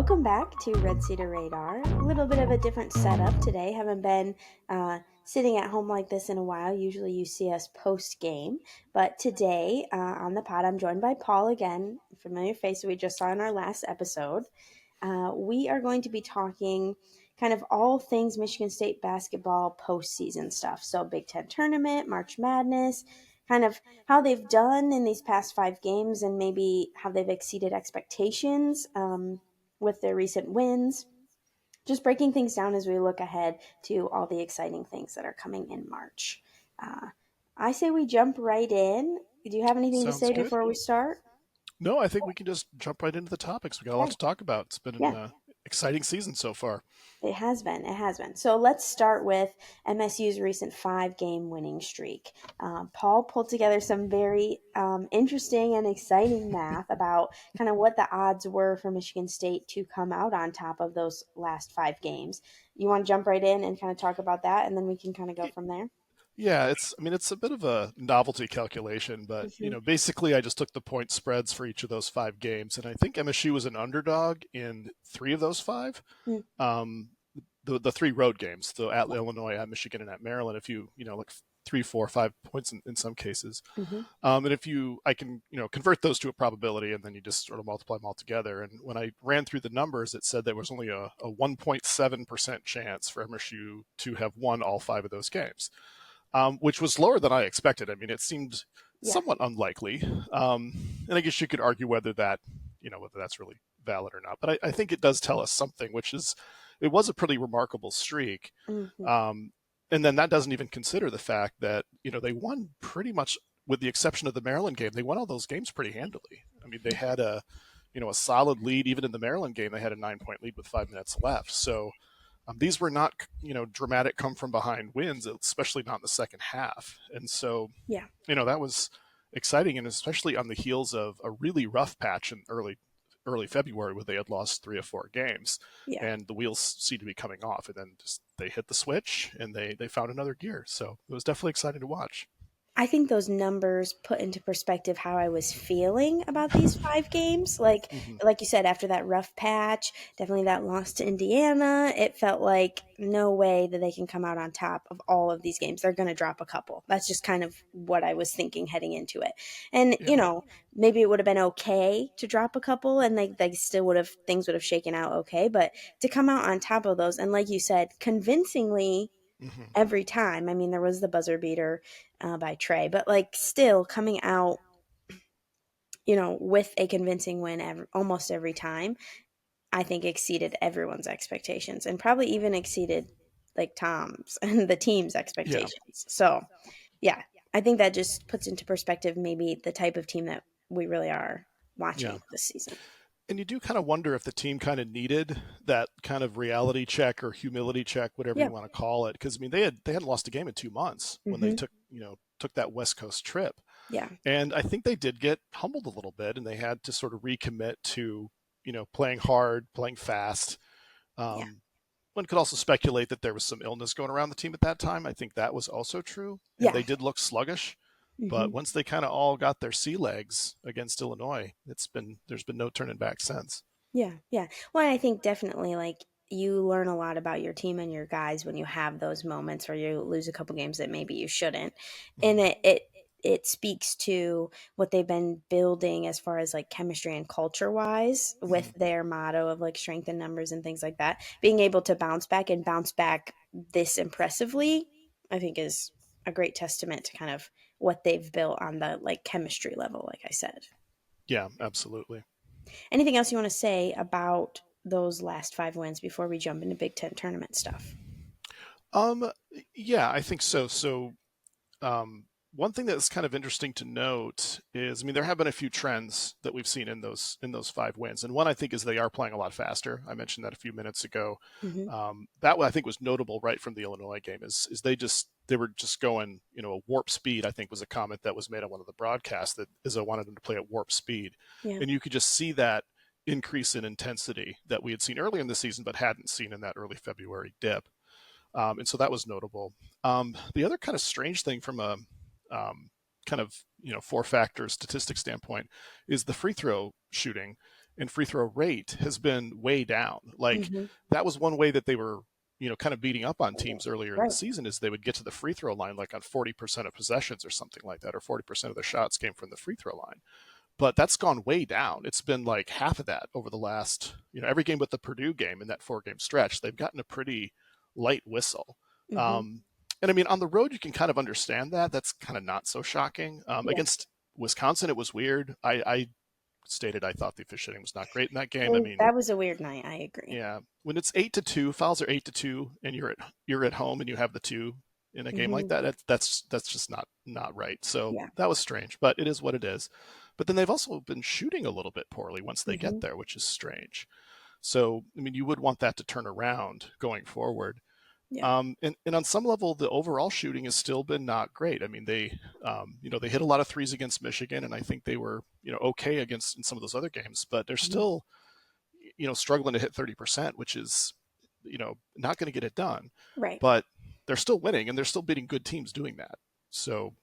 Welcome back to Red Cedar Radar. A little bit of a different setup today. Haven't been sitting at home like this in a while. Usually you see us post game. But today on the pod, I'm joined by Paul again, familiar face we just saw in our last episode. We are going to be talking kind of all things Michigan State basketball postseason stuff. So, Big Ten tournament, March Madness, kind of how they've done in these past 5 games and maybe how they've exceeded expectations with their recent wins. Just breaking things down as we look ahead to all the exciting things that are coming in March. Uh, I say we jump right in. Do you have anything to Sounds say good. before we start? No, I think we can just jump right into the topics. We got a lot Okay. to talk about. It's been an Yeah. exciting season so far. It has been. It has been. So let's start with MSU's recent 5 game winning streak. Paul pulled together some very interesting and exciting math about kind of what the odds were for Michigan State to come out on top of those last 5 games. You want to jump right in and kind of talk about that, and then we can kind of go Y- from there? Yeah, it's a bit of a novelty calculation, but Hmm. basically I just took the point spreads for each of those 5 games, and I think MSU was an underdog in 3 of those 5. Mm. Um, the 3 road games, so at Illinois, at Michigan, and at Maryland. If you like 3, 4, 5 points in some cases. Hmm. And if I can, convert those to a probability, and then you just sort of multiply them all together. And when I ran through the numbers, it said there was only a 1.7% chance for MSU to have won all 5 of those games, which was lower than I expected. I mean, it seemed Yeah. somewhat unlikely. And I guess you could argue whether that's really valid or not. But I think it does tell us something, which is it was a pretty remarkable streak. Hmm. Um, and then that doesn't even consider the fact that they won pretty much, with the exception of the Maryland game, they won all those games pretty handily. I mean, they had a solid lead. Even in the Maryland game, they had a 9-point lead with 5 minutes left. So these were not dramatic come from behind wins, especially not in the second half. And so Yeah. that was exciting, and especially on the heels of a really rough patch in early February where they had lost 3 or 4 games, Yeah. and the wheels seemed to be coming off, and then just they hit the switch and they found another gear. So it was definitely exciting to watch. I think those numbers put into perspective how I was feeling about these 5 games. Hmm. Like you said, after that rough patch, definitely that loss to Indiana, it felt like no way that they can come out on top of all of these games. They're going to drop a couple. That's just kind of what I was thinking heading into it. And, Yeah, maybe it would have been okay to drop a couple and they still would have, things would have shaken out okay. But to come out on top of those, and like you said, convincingly hmm, every time. I mean, there was the buzzer beater by Trey, but like still coming out, with a convincing win almost every time, I think exceeded everyone's expectations and probably even exceeded like Tom's and the team's yeah, expectations. So, yeah, I think that just puts into perspective maybe the type of team that we really are yeah. watching this season. And you do kind of wonder if the team kind of needed that kind of reality check or humility check, whatever Yeah. you want to call it, because I mean they hadn't lost a game in 2 months when they Hmm. took that West Coast trip. Yeah. And I think they did get humbled a little bit, and they had to sort of recommit to, playing hard, playing fast. Yeah. One could also speculate that there was some illness going around the team at that time. I think that was also true, and Yeah. they did look sluggish. Hmm. But once they kind of all got their sea legs against Illinois, there's been no turning back since. Yeah, yeah. Well, I think definitely like you learn a lot about your team and your guys when you have those moments where you lose a couple games that maybe you shouldn't. And Mhm. it speaks to what they've been building as far as like chemistry and culture wise with Mhm. their motto of like strength in numbers and things like that. Being able to bounce back this impressively, I think is a great testament to kind of what they've built on the like chemistry level, like I said. Yeah, absolutely. Anything else you want to say about those last 5 wins before we jump into Big Ten tournament stuff? Um, yeah, I think so. Um, One thing that's kind of interesting to note is, I mean, there have been a few trends that we've seen in those 5 wins, and one I think is they are playing a lot faster. I mentioned that a few minutes ago. Hmm. That one I think was notable right from the Illinois game. Is they were just going, a warp speed. I think was a comment that was made on one of the broadcasts that Izzo wanted them to play at warp speed, Yeah. and you could just see that increase in intensity that we had seen early in the season, but hadn't seen in that early February dip. And so that was notable. The other kind of strange thing from a kind of 4-factor statistic standpoint is the free throw shooting. and free throw rate has been way down. Like Mm-hmm. that was one way that they were, kind of beating up on teams earlier in the Right. season is they would get to the free throw line like on 40% of possessions or something like that, or 40% of the shots came from the free throw line. But that's gone way down. It's been like half of that over the last, every game but the Purdue game in that 4 game stretch. They've gotten a pretty light whistle. Mm-hmm. Um, and I mean, on the road, you can kind of understand that. That's kind of not so shocking. Yeah. Against Wisconsin, it was weird. I stated I thought the officiating was not great in that game. I mean, That was a weird night. I agree. yeah, when it's 8-2, fouls are 8-2, and you're at home and you have the two in a game like Mm-hmm. that. That's just not right. So Yeah. that was strange, but it is what it is. But then they've also been shooting a little bit poorly once they Mm-hmm. get there, which is strange. So I mean, you would want that to turn around going forward. Yeah. And on some level, the overall shooting has still been not great. I mean, they hit a lot of threes against Michigan, and I think they were, okay against in some of those other games, but they're Mm-hmm. still, struggling to hit 30%, which is, not going to get it done. Right. But they're still winning, and they're still beating good teams doing that. So,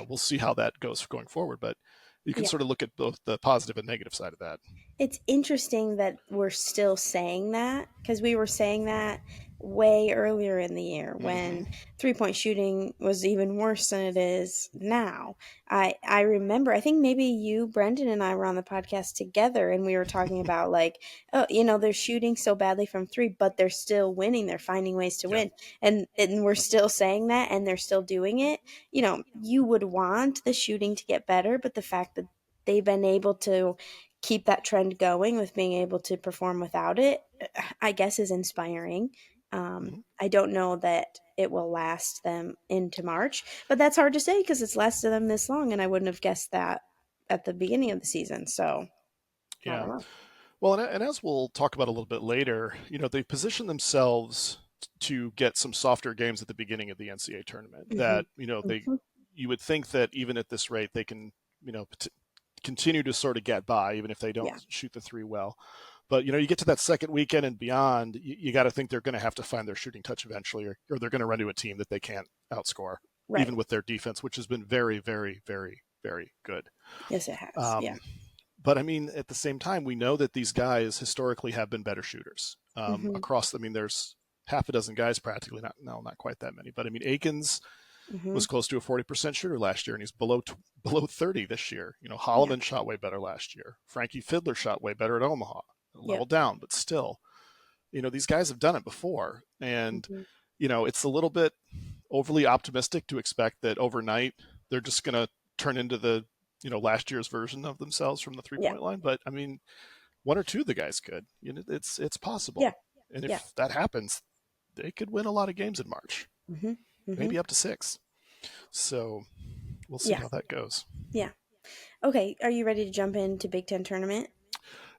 we'll see how that goes going forward. But you can Yeah. sort of look at both the positive and negative side of that. It's interesting that we're still saying that because we were saying that way earlier in the year when Mm-hmm. 3-point shooting was even worse than it is now. I remember I think maybe you, Brendan, and I were on the podcast together and we were talking about like, oh, they're shooting so badly from three, but they're still winning. They're finding ways to Yeah. win. And we're still saying that and they're still doing it. You would want the shooting to get better, but the fact that they've been able to keep that trend going with being able to perform without it, I guess is inspiring. Mm-hmm. I don't know that it will last them into March, but that's hard to say because it's lasted them this long, and I wouldn't have guessed that at the beginning of the season. So I Yeah. don't know. Well, and as we'll talk about a little bit later, they've positioned themselves to get some softer games at the beginning of the NCAA tournament. Hmm. That Hmm. you would think that even at this rate they can continue to sort of get by even if they don't Yeah. shoot the three well. But you get to that second weekend and beyond, you got to think they're going to have to find their shooting touch eventually, or they're going to run into a team that they can't outscore, even Right. with their defense, which has been very, very, very, very good. Yes, it has. Yeah. Um, but I mean, at the same time, we know that these guys historically have been better shooters Hmm. across. I mean, there's half a dozen guys practically. Not quite that many. But I mean, Akins Hmm. was close to a 40% shooter last year, and he's below 30 this year. Yeah. Holloman shot way better last year. Frankie Fiddler shot way better at Omaha. Level Yep. down, but still, these guys have done it before, and Hmm. it's a little bit overly optimistic to expect that overnight they're just going to turn into the last year's version of themselves from the three Yeah. point line. But I mean, one or two of the guys could. It's Yeah. possible, and Yeah. if that happens, they could win a lot of games in March, Hmm. Hmm. maybe up to 6. So we'll see Yeah. how that goes. Yeah. Okay. Are you ready to jump into Big Ten tournament?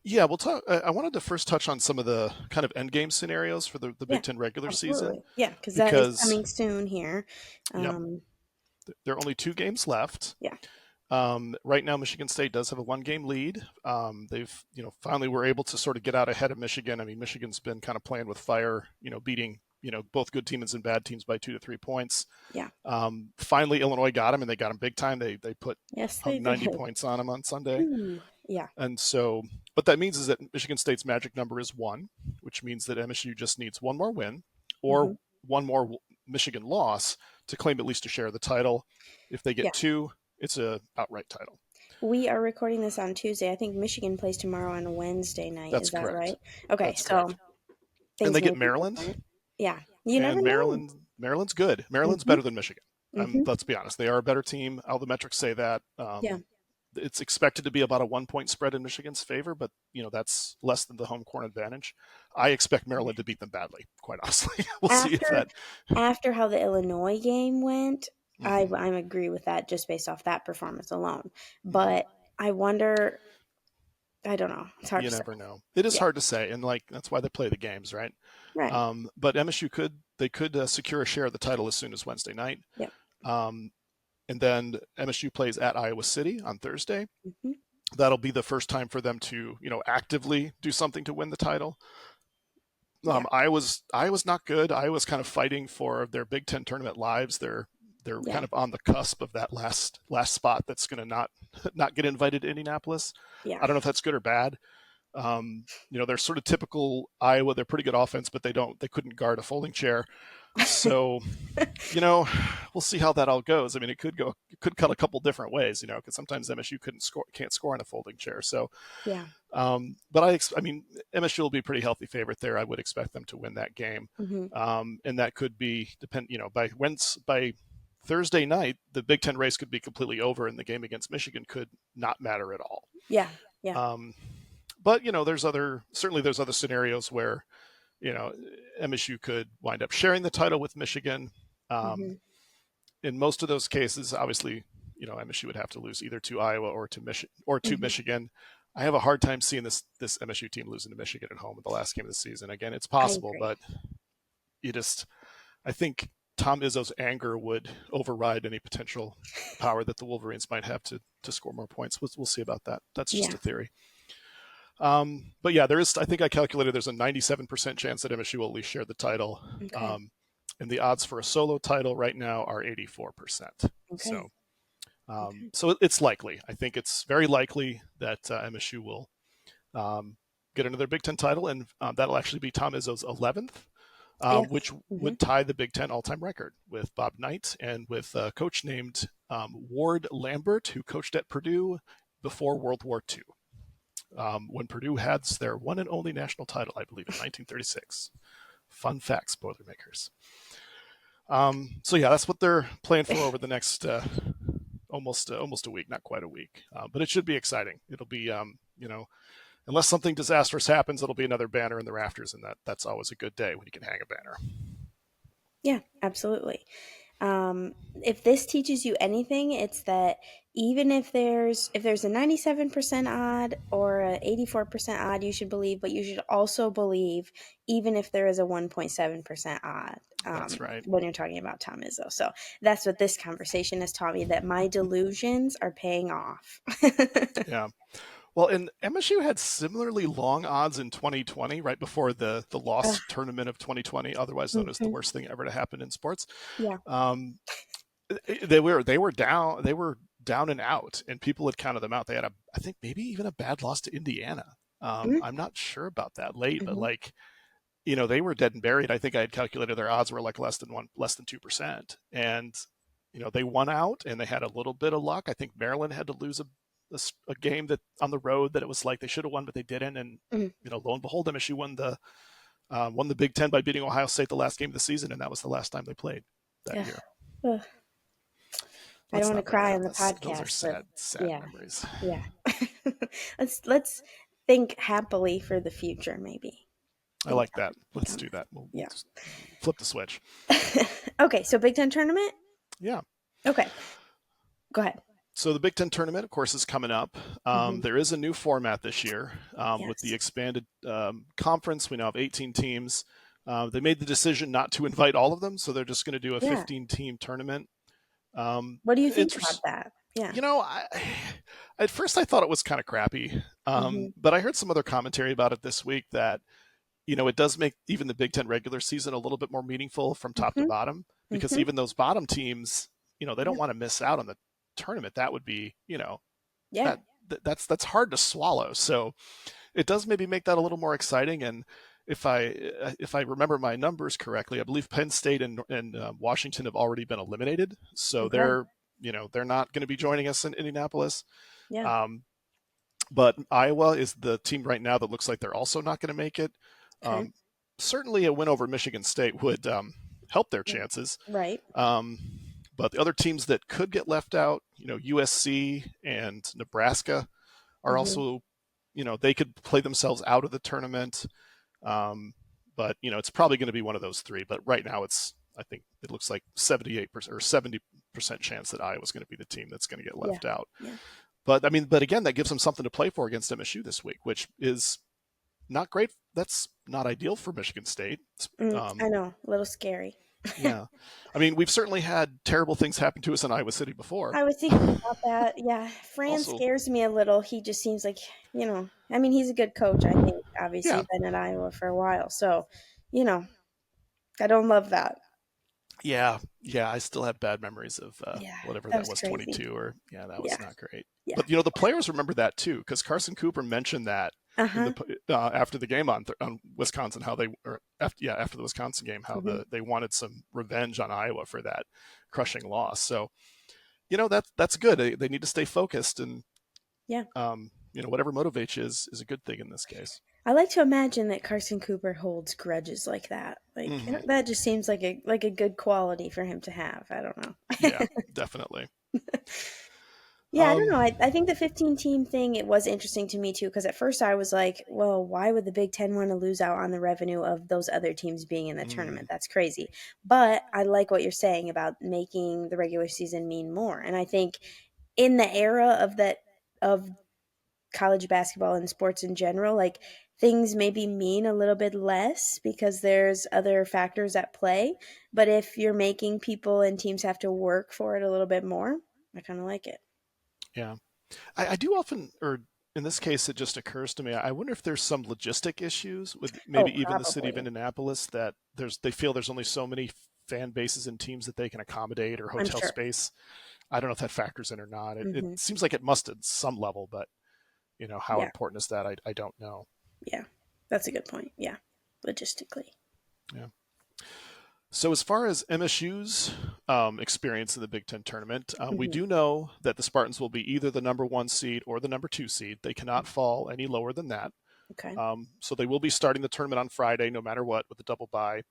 Yeah, we'll talk. I wanted to first touch on some of the kind of end game scenarios for the Yeah. Big Ten regular season Absolutely. Yeah, because that is because coming soon here. yep, Um, there are only 2 games left. yeah, Right now, Michigan State does have a 1-game lead. They've, finally were able to sort of get out ahead of Michigan. I mean, Michigan's been kind of playing with fire, beating, both good teams and bad teams by 2 to 3 points. yeah. Finally, Illinois got them, and they got them big time. They put Yes, they 90 did. points on them on Sunday. Ooh, yeah. And so, what that means is that Michigan State's magic number is 1, which means that MSU just needs one more win Hmm. or one more Michigan loss to claim at least a share of the title. If they Yeah. get 2, it's a outright title. We are recording this on Tuesday. I think Michigan plays tomorrow on Wednesday night. That's Is that correct. right? Okay, That's correct. so And things they may get be Maryland, different. Yeah, you never and know. Maryland's good. Maryland's Hmm. better than Michigan. Hmm. Let's be honest, they are a better team. All the metrics say that. Yeah. It's expected to be about a 1-point spread in Michigan's favor, but that's less than the home court advantage. I expect Maryland to beat them badly. Quite honestly, we'll see if After that. after how the Illinois game went, Hmm. I agree with that just based off that performance alone. Hmm. But I wonder. I don't know. It's hard You to say. never know. It is Yeah. hard to say, and like that's why they play the games, right? Right. But MSU could secure a share of the title as soon as Wednesday night. Yep. Um, and then MSU plays at Iowa City on Thursday. Hmm. That'll be the first time for them to actively do something to win the title. Yeah. Iowa's not good. Iowa's kind of fighting for their Big Ten tournament lives. They're Yeah. kind of on the cusp of that last spot that's going to not get invited to Indianapolis. Yeah. I don't know if that's good or bad. They're sort of typical Iowa. They're pretty good offense, but they couldn't guard a folding chair. So, you know, we'll see how that all goes. I mean, it could cut a couple different ways, because sometimes MSU can't score on a folding chair. So, Yeah. but I mean, MSU will be a pretty healthy favorite there. I would expect them to win that game, Hmm. and that could be by Thursday night, the Big Ten race could be completely over, and the game against Michigan could not matter at all. Yeah. Yeah. Um, but there's other scenarios where MSU could wind up sharing the title with Michigan. Hmm. Um, in most of those cases, obviously, MSU would have to lose either to Iowa or to Hmm. Michigan. I have a hard time seeing this MSU team losing to Michigan at home in the last game of the season. Again, it's I possible, agree. but I think Tom Izzo's anger would override any potential power that the Wolverines might have to score more points. We'll see about that. That's just Yeah. a theory. But yeah, I think I calculated there's a 97% chance that MSU will at least share the title. Okay. Um, and the odds for a solo title right now are 84%. Okay. So, Okay. it's likely. I think it's very likely that MSU will get another Big Ten title, and that'll actually be Tom Izzo's 11th, which Yes. Hmm. would tie the Big Ten all-time record with Bob Knight and with a coach named Ward Lambert, who coached at Purdue before World War II. When Purdue had their one and only national title, I believe, in 1936. Fun facts, Boilermakers. So yeah, that's what they're playing for over the next almost a week, not quite a week, but it should be exciting. It'll be unless something disastrous happens, it'll be another banner in the rafters, and that's always a good day when you can hang a banner. Yeah, absolutely. If this teaches you anything, it's that even if there's a 97% odd or a 84% odd, you should believe, but you should also believe even if there is a 1.7% odd, That's right. when you're talking about Tom Izzo. So that's what this conversation has taught me, that my delusions are paying off. Yeah. Well, and MSU had similarly long odds in 2020, right before the Ugh, lost tournament of 2020, otherwise known as the mhm. worst thing ever to happen in sports. Yeah. Um, they were down and out, and people had counted them out. They had I think maybe even a bad loss to Indiana. Mhm, I'm not sure about that late, but mhm. they were dead and buried. I think I had calculated their odds were like less than 2%, and they won out, and they had a little bit of luck. I think Maryland had to lose a game that on the road that it was like they should have won, but they didn't, and Mhm. lo and behold, MSU won the Big Ten by beating Ohio State the last game of the season, and that was the last time they played that Ugh, year. ugh. I don't Let's want to not bring cry that on up. the Those are podcast, but sad yeah, memories. yeah. Let's think happily for the future, maybe. I Think like that. think Let's on do that. We'll that. just flip the switch. Yeah. Okay, so Big Ten tournament. Yeah. Okay, go ahead. So the Big Ten tournament, of course, is coming up. Hmm. There is a new format this year with the Yes. expanded conference. We now have 18 teams. They made the decision not to invite all of them, so they're just going to do a Yeah. 15-team tournament. What do you think about Interest. that? Yeah. At first I thought it was kind of crappy, Hmm. but I heard some other commentary about it this week that it does make even the Big Ten regular season a little bit more meaningful from top to Hmm. bottom, because Hmm. even those bottom teams, they don't Yeah. want to miss out on the tournament. That would be, Yeah. that that's hard to swallow. So it does maybe make that a little more exciting. And if I remember my numbers correctly, I believe Penn State and Washington have already been eliminated, so Okay. they're not going to be joining us in Indianapolis. Yeah. Um, but Iowa is the team right now that looks like they're also not going to make it. Okay. Um, Certainly, a win over Michigan State would help their Yeah. chances. Right. Um, but the other teams that could get left out, USC and Nebraska are Hmm. also, they could play themselves out of the tournament. Um, but it's probably going to be one of those three. But right now, I think it looks like 78% or 70% chance that Iowa's going to be the team that's going to get Yeah. left out. Yeah. But I mean, but again, that gives them something to play for against MSU this week, which is not great. That's not ideal for Michigan State. I Um, know. A little scary. yeah, I mean, we've certainly had terrible things happen to us in Iowa City before. I was thinking about that. Yeah, Fran Also, scares me a little. He just seems like, I mean, he's a good coach, I think. yeah, Obviously, been at Iowa for a while. So, you know, I don't love that. yeah. I still have bad memories of Yeah, whatever that that was was, crazy. 22, or yeah, that Yeah, was not great. yeah. But the players remember that too, because Carson Cooper mentioned that. in Uh-huh. the after the game on Wisconsin, how they or after the Wisconsin game, how Hmm. they wanted some revenge on Iowa for that crushing loss. So that's good. They need to stay focused, and Yeah. whatever motivates you is a good thing in this case. I like to imagine that Carson Cooper holds grudges like that. Like Hmm. that just seems like a good quality for him to have. I don't Yeah, know. definitely. Yeah, I don't Um, know. I think the 15 team thing, it was interesting to me too, because at first I was like, well, why would the Big Ten want to lose out on the revenue of those other teams being in the mm, tournament? That's crazy. But I like what you're saying about making the regular season mean more. And I think in the era of college basketball and sports in general, like things maybe mean a little bit less because there's other factors at play. But if you're making people and teams have to work for it a little bit more, I kind of like it. yeah, I do often, or in this case, it just occurs to me. I wonder if there's some logistic issues with Oh, maybe even the city of probably. Indianapolis that they feel there's only so many fan bases and teams that they can accommodate or I'm hotel sure. space. I don't know if that factors in or not. It Hmm. seems like it must at some level, but how Yeah, important is that? I don't know. yeah. That's a good point. Yeah, logistically. Yeah. So as far as MSU's experience in the Big Ten tournament, we Hmm. do know that the Spartans will be either the number one seed or the number two seed. They cannot fall any lower than that. Okay. So they will be starting the tournament on Friday, no matter what, with a double bye.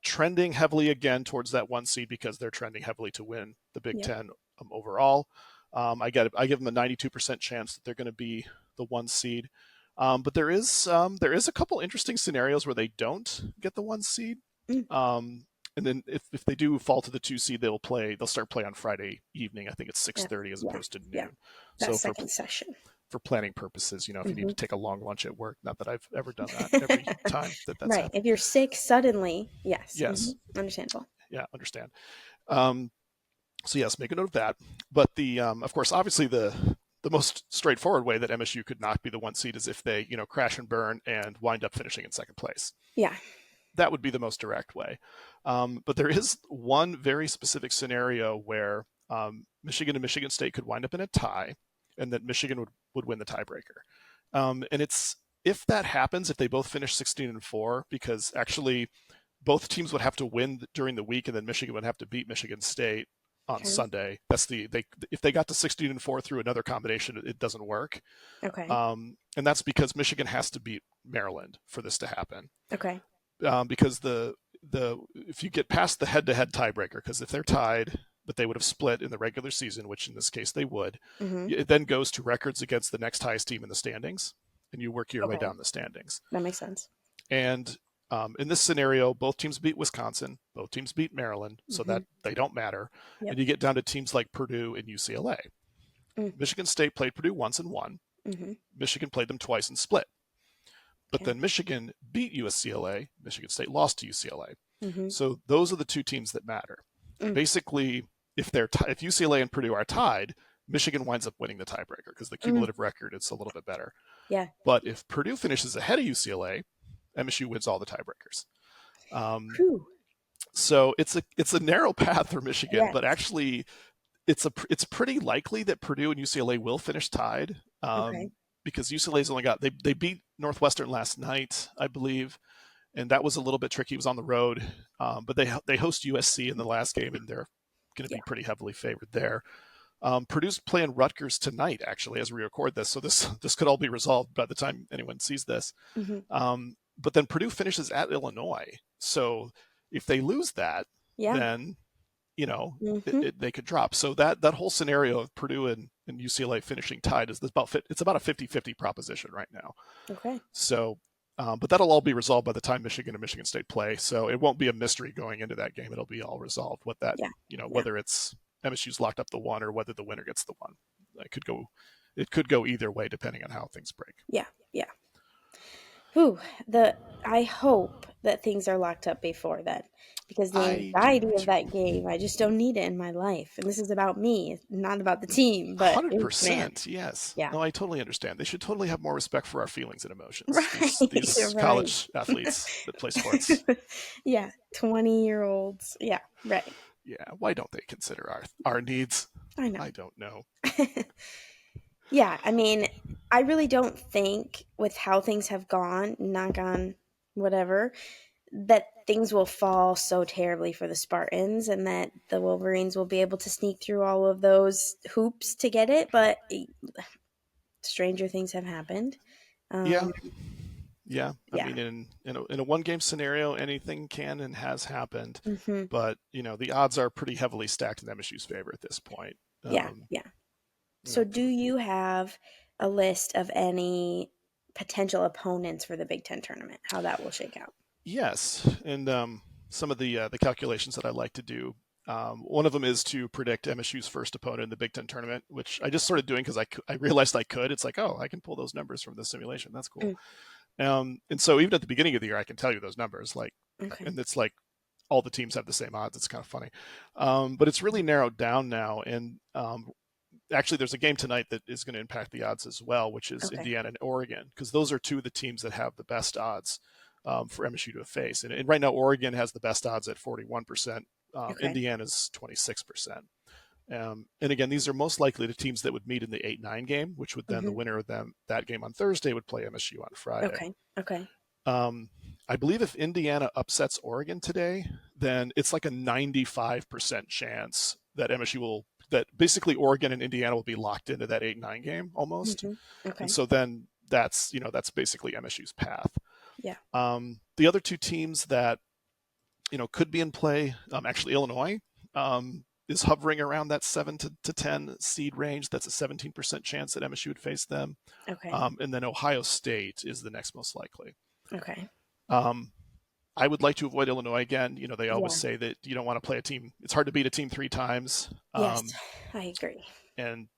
Trending heavily again towards that one seed because they're trending heavily to win the Big Yep. Ten overall. I give them a 92% chance that they're going to be the one seed. But there is a couple interesting scenarios where they don't get the one seed. Mm. Um, and then if they do fall to the two seed, they'll start play on Friday evening. I think it's Yeah. 6:30 as Yeah. opposed to Yeah. noon. That So second session. for planning purposes, if you need Hmm. to take a long lunch at work, not that I've ever done that every time that's Right. happened. If you're sick suddenly, yes. Hmm. Yes, Understandable. yeah, understand. Um, so yes, make a note of that. But of course, obviously the most straightforward way that MSU could not be the one seed is if they crash and burn and wind up finishing in second place. Yeah. That would be the most direct way. But there is one very specific scenario where Michigan and Michigan State could wind up in a tie, and that Michigan would win the tiebreaker. And it's if that happens, if they both finish 16-4, because actually both teams would have to win during the week, and then Michigan would have to beat Michigan State on Okay. Sunday. That's they if they got to 16-4 through another combination, it doesn't work. Okay. And that's because Michigan has to beat Maryland for this to happen. Okay. Because the if you get past the head-to-head tiebreaker, because if they're tied, but they would have split in the regular season, which in this case they would, Hmm. it then goes to records against the next highest team in the standings, and you work your way Okay. down the standings. That makes sense. And in this scenario, both teams beat Wisconsin, both teams beat Maryland, so Hmm. that they don't matter. Yep. And you get down to teams like Purdue and UCLA. Mm. Michigan State played Purdue once and won. Hmm. Michigan played them twice and split. But Okay. then Michigan beat UCLA. Michigan State lost to UCLA. Hmm. So those are the two teams that matter. Mm. Basically, if UCLA and Purdue are tied, Michigan winds up winning the tiebreaker because the Mm. cumulative record is a little bit better. Yeah. But if Purdue finishes ahead of UCLA, MSU wins all the tiebreakers. Um, Whew. so it's a narrow path for Michigan, Yes. but actually it's pretty likely that Purdue and UCLA will finish tied Okay. because UCLA's only got they beat Northwestern last night, I believe, and that was a little bit tricky. It was on the road, but they host USC in the last game, and they're going to Yeah. be pretty heavily favored there. Purdue's playing Rutgers tonight, actually, as we record this, so this could all be resolved by the time anyone sees this. Hmm. But then Purdue finishes at Illinois, so if they lose that, Yeah. then Hmm. they could drop. So that whole scenario of Purdue and UCLA finishing tied is it's about a 50-50 proposition right now. Okay. So, but that'll all be resolved by the time Michigan and Michigan State play. So it won't be a mystery going into that game. It'll be all resolved. Yeah. Yeah. Whether it's MSU's locked up the one or whether the winner gets the one. It could go either way depending on how things break. Yeah. Yeah. Whew. I hope that things are locked up before then, because the I do anxiety of too. that game, I just don't need it in my life. And this is about me, not about the team. But ooh, man, 100%. Yes. yeah. No, I totally understand. They should totally have more respect for our feelings and emotions. Right. These Right. college athletes that play sports. Yeah. 20-year-olds. Yeah. Right. Yeah. Why don't they consider our needs? I know. I don't know. Yeah. I mean, I really don't think with how things have gone, knock on whatever, that things will fall so terribly for the Spartans and that the Wolverines will be able to sneak through all of those hoops to get it. But stranger things have happened. Yeah, Um, yeah. I yeah. mean, in a one game scenario, anything can and has happened, Hmm. but the odds are pretty heavily stacked in MSU's favor at this point. Yeah. Um, Yeah. you So, know, do you have a list of any potential opponents for the Big Ten tournament? How that will shake out? yes, and some of the calculations that I like to do. One of them is to predict MSU's first opponent in the Big Ten tournament, which I just started doing because I realized I could. It's like, oh, I can pull those numbers from the simulation. That's cool. Mm, And so even at the beginning of the year, I can tell you those numbers. Like, okay. and it's like all the teams have the same odds. It's kind of funny, but it's really narrowed down now. And actually, there's a game tonight that is going to impact the odds as well, which is Okay. Indiana and Oregon, because those are two of the teams that have the best odds for MSU to face. And right now, Oregon has the best odds at 41%. Okay. Indiana's 26%. And again, these are most likely the teams that would meet in the 8-9 game, which would then the Hmm. winner of that game on Thursday would play MSU on Friday. Okay. Okay. Um, I believe if Indiana upsets Oregon today, then it's like a 95% chance that MSU will, that basically Oregon and Indiana will be locked into that 8-9 game almost. Hmm. And Okay. so then that's basically MSU's path. Yeah. The other two teams that, could be in play, actually Illinois, is hovering around that 7 to 10 seed range. That's a 17% chance that MSU would face them. Okay. And then Ohio State is the next most likely. Okay. Um, I would like to avoid Illinois again. They always Yeah. say that you don't want to play a team. It's hard to beat a team three times. Yes, I agree. And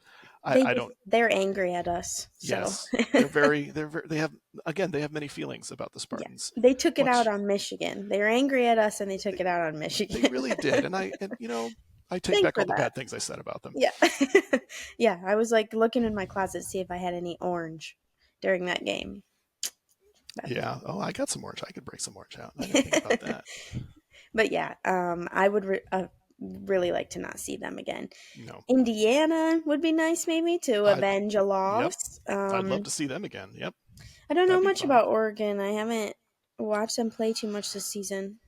They I just don't. they're angry at us. So Yes, they have again they have many feelings about the yeah. Spartans. They took it out Much on Michigan. They were angry at us and they took they it out on they Michigan. really did, and I take Thanks back for all the that. bad things I said about them. Yeah. Yeah, I was like looking in my closet to see if I had any orange during that game. But Yeah. Oh, I got some orange. I could break some orange out. I got to think about that. but yeah, I would really like to not see them again. No. Indiana would be nice maybe to I. avenge a Yep. loss. I'd love to see them again. Yep. I don't know That'd be much fun. about Oregon. I haven't watched them play too much this season.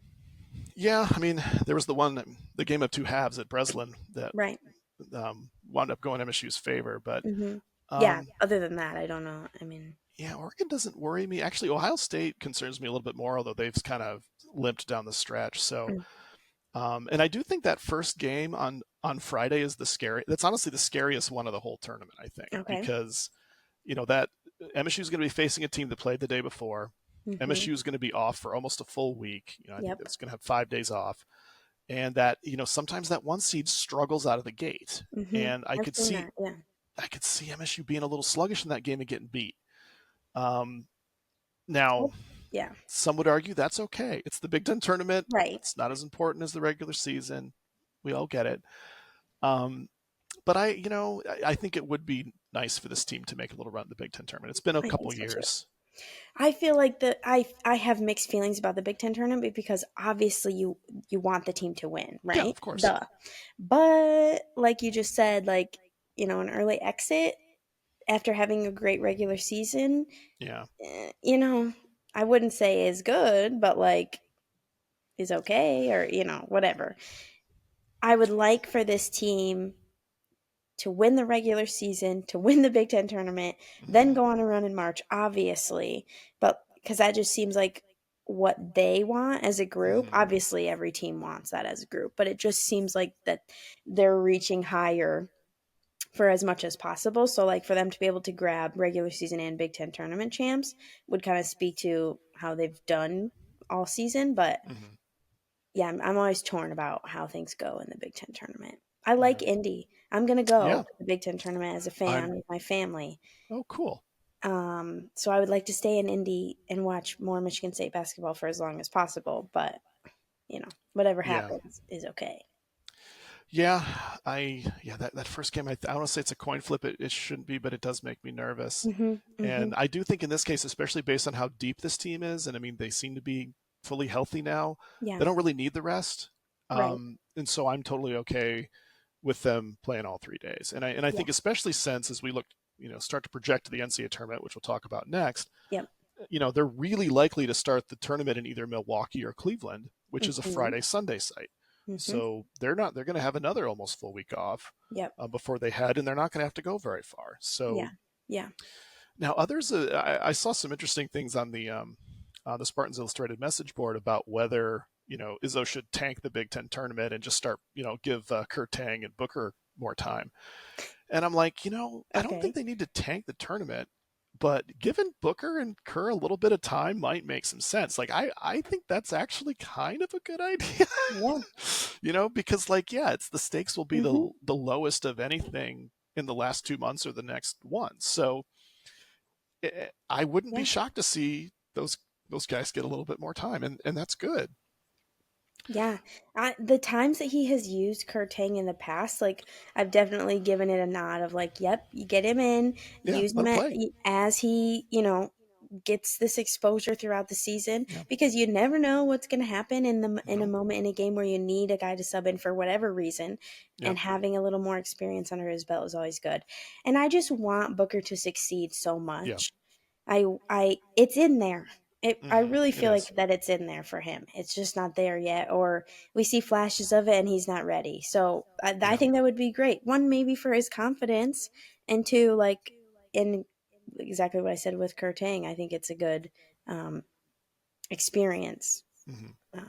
Yeah. I mean, there was the game of two halves at Breslin that Right. wound up going MSU's favor, but Hmm. Yeah. um, Other than that, I don't know. I mean, yeah, Oregon doesn't worry me. Actually, Ohio State concerns me a little bit more, although they've kind of limped down the stretch. So, mm, and I do think that first game on Friday is the scary. That's honestly the scariest one of the whole tournament. I think okay. because that MSU is going to be facing a team that played the day before. Hmm. MSU is going to be off for almost a full week. I think Yep. that's going to have 5 days off, and that sometimes that one seed struggles out of the gate, Hmm. and I've seen that. Yeah. I could see MSU being a little sluggish in that game and getting beat. Um, Now, Oh, yeah. some would argue that's okay. It's the Big Ten tournament. Right. It's not as important as the regular season. We all get it. Um, but I think it would be nice for this team to make a little run in the Big Ten tournament. It's been a I think couple so too. years. I feel like I have mixed feelings about the Big Ten tournament because obviously you want the team to win, Yeah, right? of course. Duh. But like you just said, like an early exit after having a great regular season, Yeah. eh, I wouldn't say is good, but like is okay or whatever. I would like for this team to win the regular season, to win the Big Ten tournament, then Mm-hmm. go on a run in March, obviously. But because that just seems like what they want as a group. Mm-hmm. Obviously, every team wants that as a group, but it just seems like that they're reaching higher for as much as possible. So, like, for them to be able to grab regular season and Big Ten tournament champs would kind of speak to how they've done all season. But Mm-hmm. yeah, I'm always torn about how things go in the Big Ten tournament. I like Yeah. Indy. I'm gonna go Yeah. to the Big Ten tournament as a fan I'm. with my family. Oh, cool. So I would like to stay in Indy and watch more Michigan State basketball for as long as possible. But whatever Yeah. happens is okay. Yeah. That first game. I want to say it's a coin flip. It shouldn't be, but it does make me nervous. Hmm. Hmm. And I do think in this case, especially based on how deep this team is, and I mean, they seem to be fully healthy now, Yeah. they don't really need the rest. Right. And so I'm totally okay with them playing all 3 days. And I Yeah. think especially since as we look start to project to the NCAA tournament, which we'll talk about next, Yep. they're really likely to start the tournament in either Milwaukee or Cleveland, which is a Mhm. Friday Sunday site. Mhm. So they're going to have another almost full week off Yep. before they head, and they're not going to have to go very far. Yeah. So Yeah. now others, I saw some interesting things on the Spartans Illustrated message board about whether Izzo should tank the Big Ten tournament and just start give Kurt Tang and Booker more time. And I'm like, I don't think Okay. they need to tank the tournament, but giving Booker and Kerr a little bit of time might make some sense. Like, I think that's actually kind of a good idea, Yeah. because like, yeah, it's the stakes will be Mhm. the lowest of anything in the last 2 months or the next one. So I wouldn't be Yeah. shocked to see those guys get a little bit more time, and that's good. Yeah, the times that he has used Kurtang in the past, like I've definitely given it a nod of like, yep, you get him in, Yeah, use let him him play. as he, gets this exposure throughout the season Yeah, because you never know what's going to happen in a no, moment in a game where you need a guy to sub in for whatever reason, yeah, and having a little more experience under his belt is always good. And I just want Booker to succeed so yeah, much. It's in there. I really it feel is. like that it's in there for him. It's just not there yet, or we see flashes of it and he's not ready. So I Yeah, think that would be great. One, maybe for his confidence, and two, like in exactly what I said with Kurtang, I think it's a good um, experience hmm uh,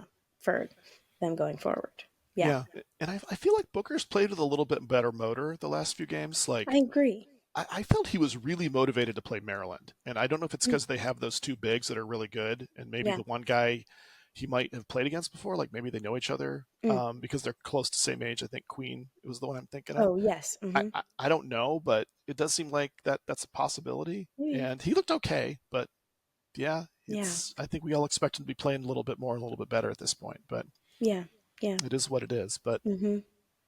for them going forward. Yeah, yeah, and I feel like Booker's played with a little bit better motor the last few games. I Like, agree. I felt he was really motivated to play Maryland, and I don't know if it's Mm, because they have those two bigs that are really good, and maybe yeah. the one guy he might have played against before, like maybe they know each other Mm. because they're close to same age. I think Queen was the one I'm thinking of. Oh yes. Mm-hmm. I don't know, but it does seem like that's a possibility. Maybe. And he looked okay, but yeah, Yeah. it's I think we all expect him to be playing a little bit more, a little bit better at this point. But Yeah. Yeah. it is what it is. But Mm-hmm.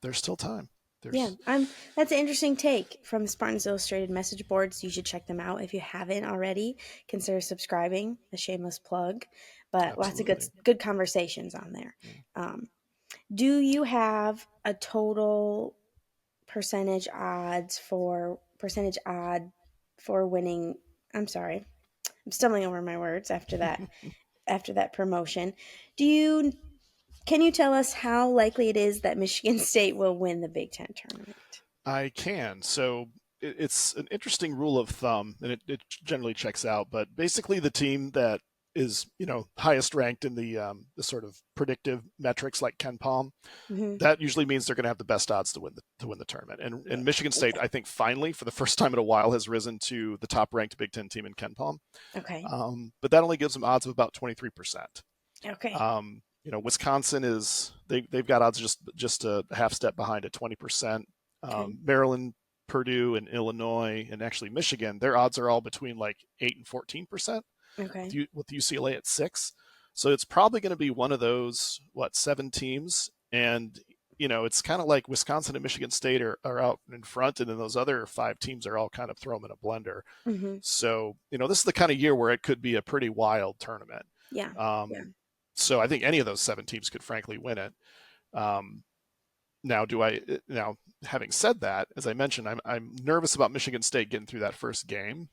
there's still time. Yeah, There's that's an interesting take from the Spartans Illustrated message boards. You should check them out if you haven't already. Consider subscribing, a shameless plug, but lots of absolutely. good conversations on there. Yeah. Um, do you have a total percentage odd for winning? I'm sorry, I'm stumbling over my words after that promotion. Do you Can you tell us how likely it is that Michigan State will win the Big Ten tournament? I can. So it's an interesting rule of thumb, and it generally checks out. But basically, the team that is highest ranked in the sort of predictive metrics like Ken Palm, Mm-hmm. that usually means they're going to have the best odds to win the tournament. And Yeah. Michigan State, Okay. I think, finally for the first time in a while has risen to the top ranked Big Ten team in Ken Palm. Okay. But that only gives them odds of about 23%. Okay. Wisconsin is they've got odds just a half step behind at 20%. Okay. Maryland, Purdue, and Illinois, and actually Michigan, their odds are all between like 8 and 14%. Okay. With UCLA at 6, so it's probably going to be one of those 7 teams, and it's kind of like Wisconsin and Michigan State are out in front, and then those other 5 teams are all kind of thrown in a blender. Mm-hmm. So this is the kind of year where it could be a pretty wild tournament. Yeah. Yeah. Um, so I think any of those 7 teams could frankly win it. Um, now having said that, as I mentioned, I'm nervous about Michigan State getting through that first game,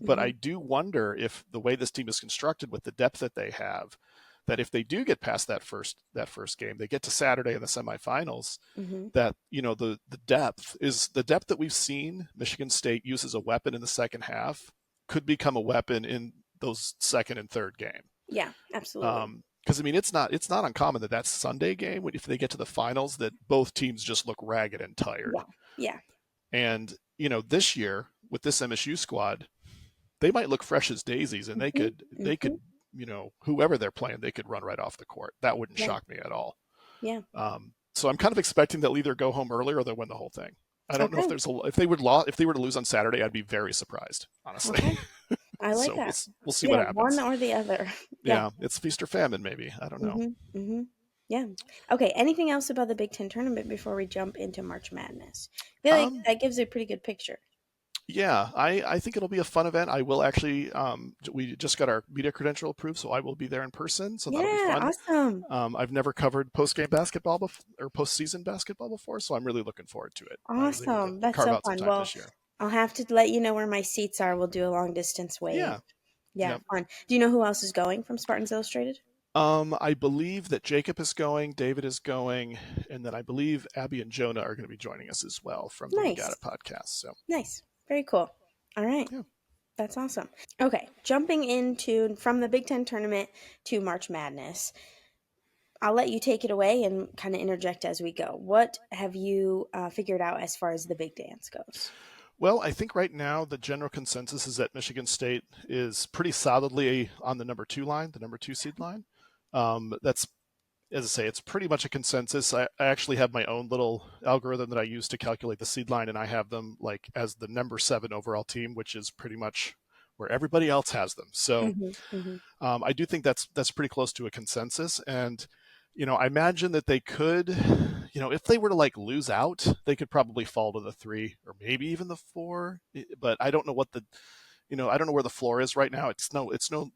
but Mm-hmm. I do wonder if the way this team is constructed with the depth that they have, that if they do get past that first game, they get to Saturday in the semifinals, Mm-hmm. that the depth that we've seen Michigan State use as a weapon in the second half could become a weapon in those second and third game. Yeah. Absolutely. Because I mean, it's not uncommon that Sunday game, if they get to the finals, that both teams just look ragged and tired. Yeah. Yeah. And this year with this MSU squad, they might look fresh as daisies, and they Mm-hmm. could they Mm-hmm. could whoever they're playing, they could run right off the court. That wouldn't Yeah. shock me at all. Yeah. So I'm kind of expecting they'll either go home early or they'll win the whole thing. I don't know Okay. if they were to lose on Saturday, I'd be very surprised, honestly. Okay. I like So that. we'll see what Yeah. One happens. or the other. Yeah. Yeah, it's feast or famine, maybe. I don't know. Mm-hmm. Mm-hmm. Yeah. Okay. Anything else about the Big Ten tournament before we jump into March Madness? I feel like Um, that gives a pretty good picture. Yeah, I think it'll be a fun event. I will actually, we just got our media credential approved, so I will be there in person. So that'll be Yeah. fun. Awesome. I've never covered post-game basketball or postseason basketball before, so I'm really looking forward to it. I was able to Awesome. That's carve so out some fun. time Well, this year. I'll have to let you know where my seats are. We'll do a long distance wave. Yeah. Yeah, Yep. fun. Do you know who else is going from Spartans Illustrated? I believe that Jacob is going, David is going, and then I believe Abby and Jonah are going to be joining us as well from the We Got Nice. It podcast. So, Nice. Very cool. All right. yeah. That's awesome. Okay, jumping into from the Big Ten tournament to March Madness. I'll let you take it away and kind of interject as we go. What have you figured out as far as the big dance goes? Well, I think right now the general consensus is that Michigan State is pretty solidly on the number 2 line, the number 2 seed line. That's, as I say, it's pretty much a consensus. I actually have my own little algorithm that I use to calculate the seed line, and I have them like as the number 7 overall team, which is pretty much where everybody else has them. So I do think that's pretty close to a consensus. And I imagine that they could, if they were to like lose out, they could probably fall to the 3 or maybe even the 4. But I don't know I don't know where the floor is right now. It's no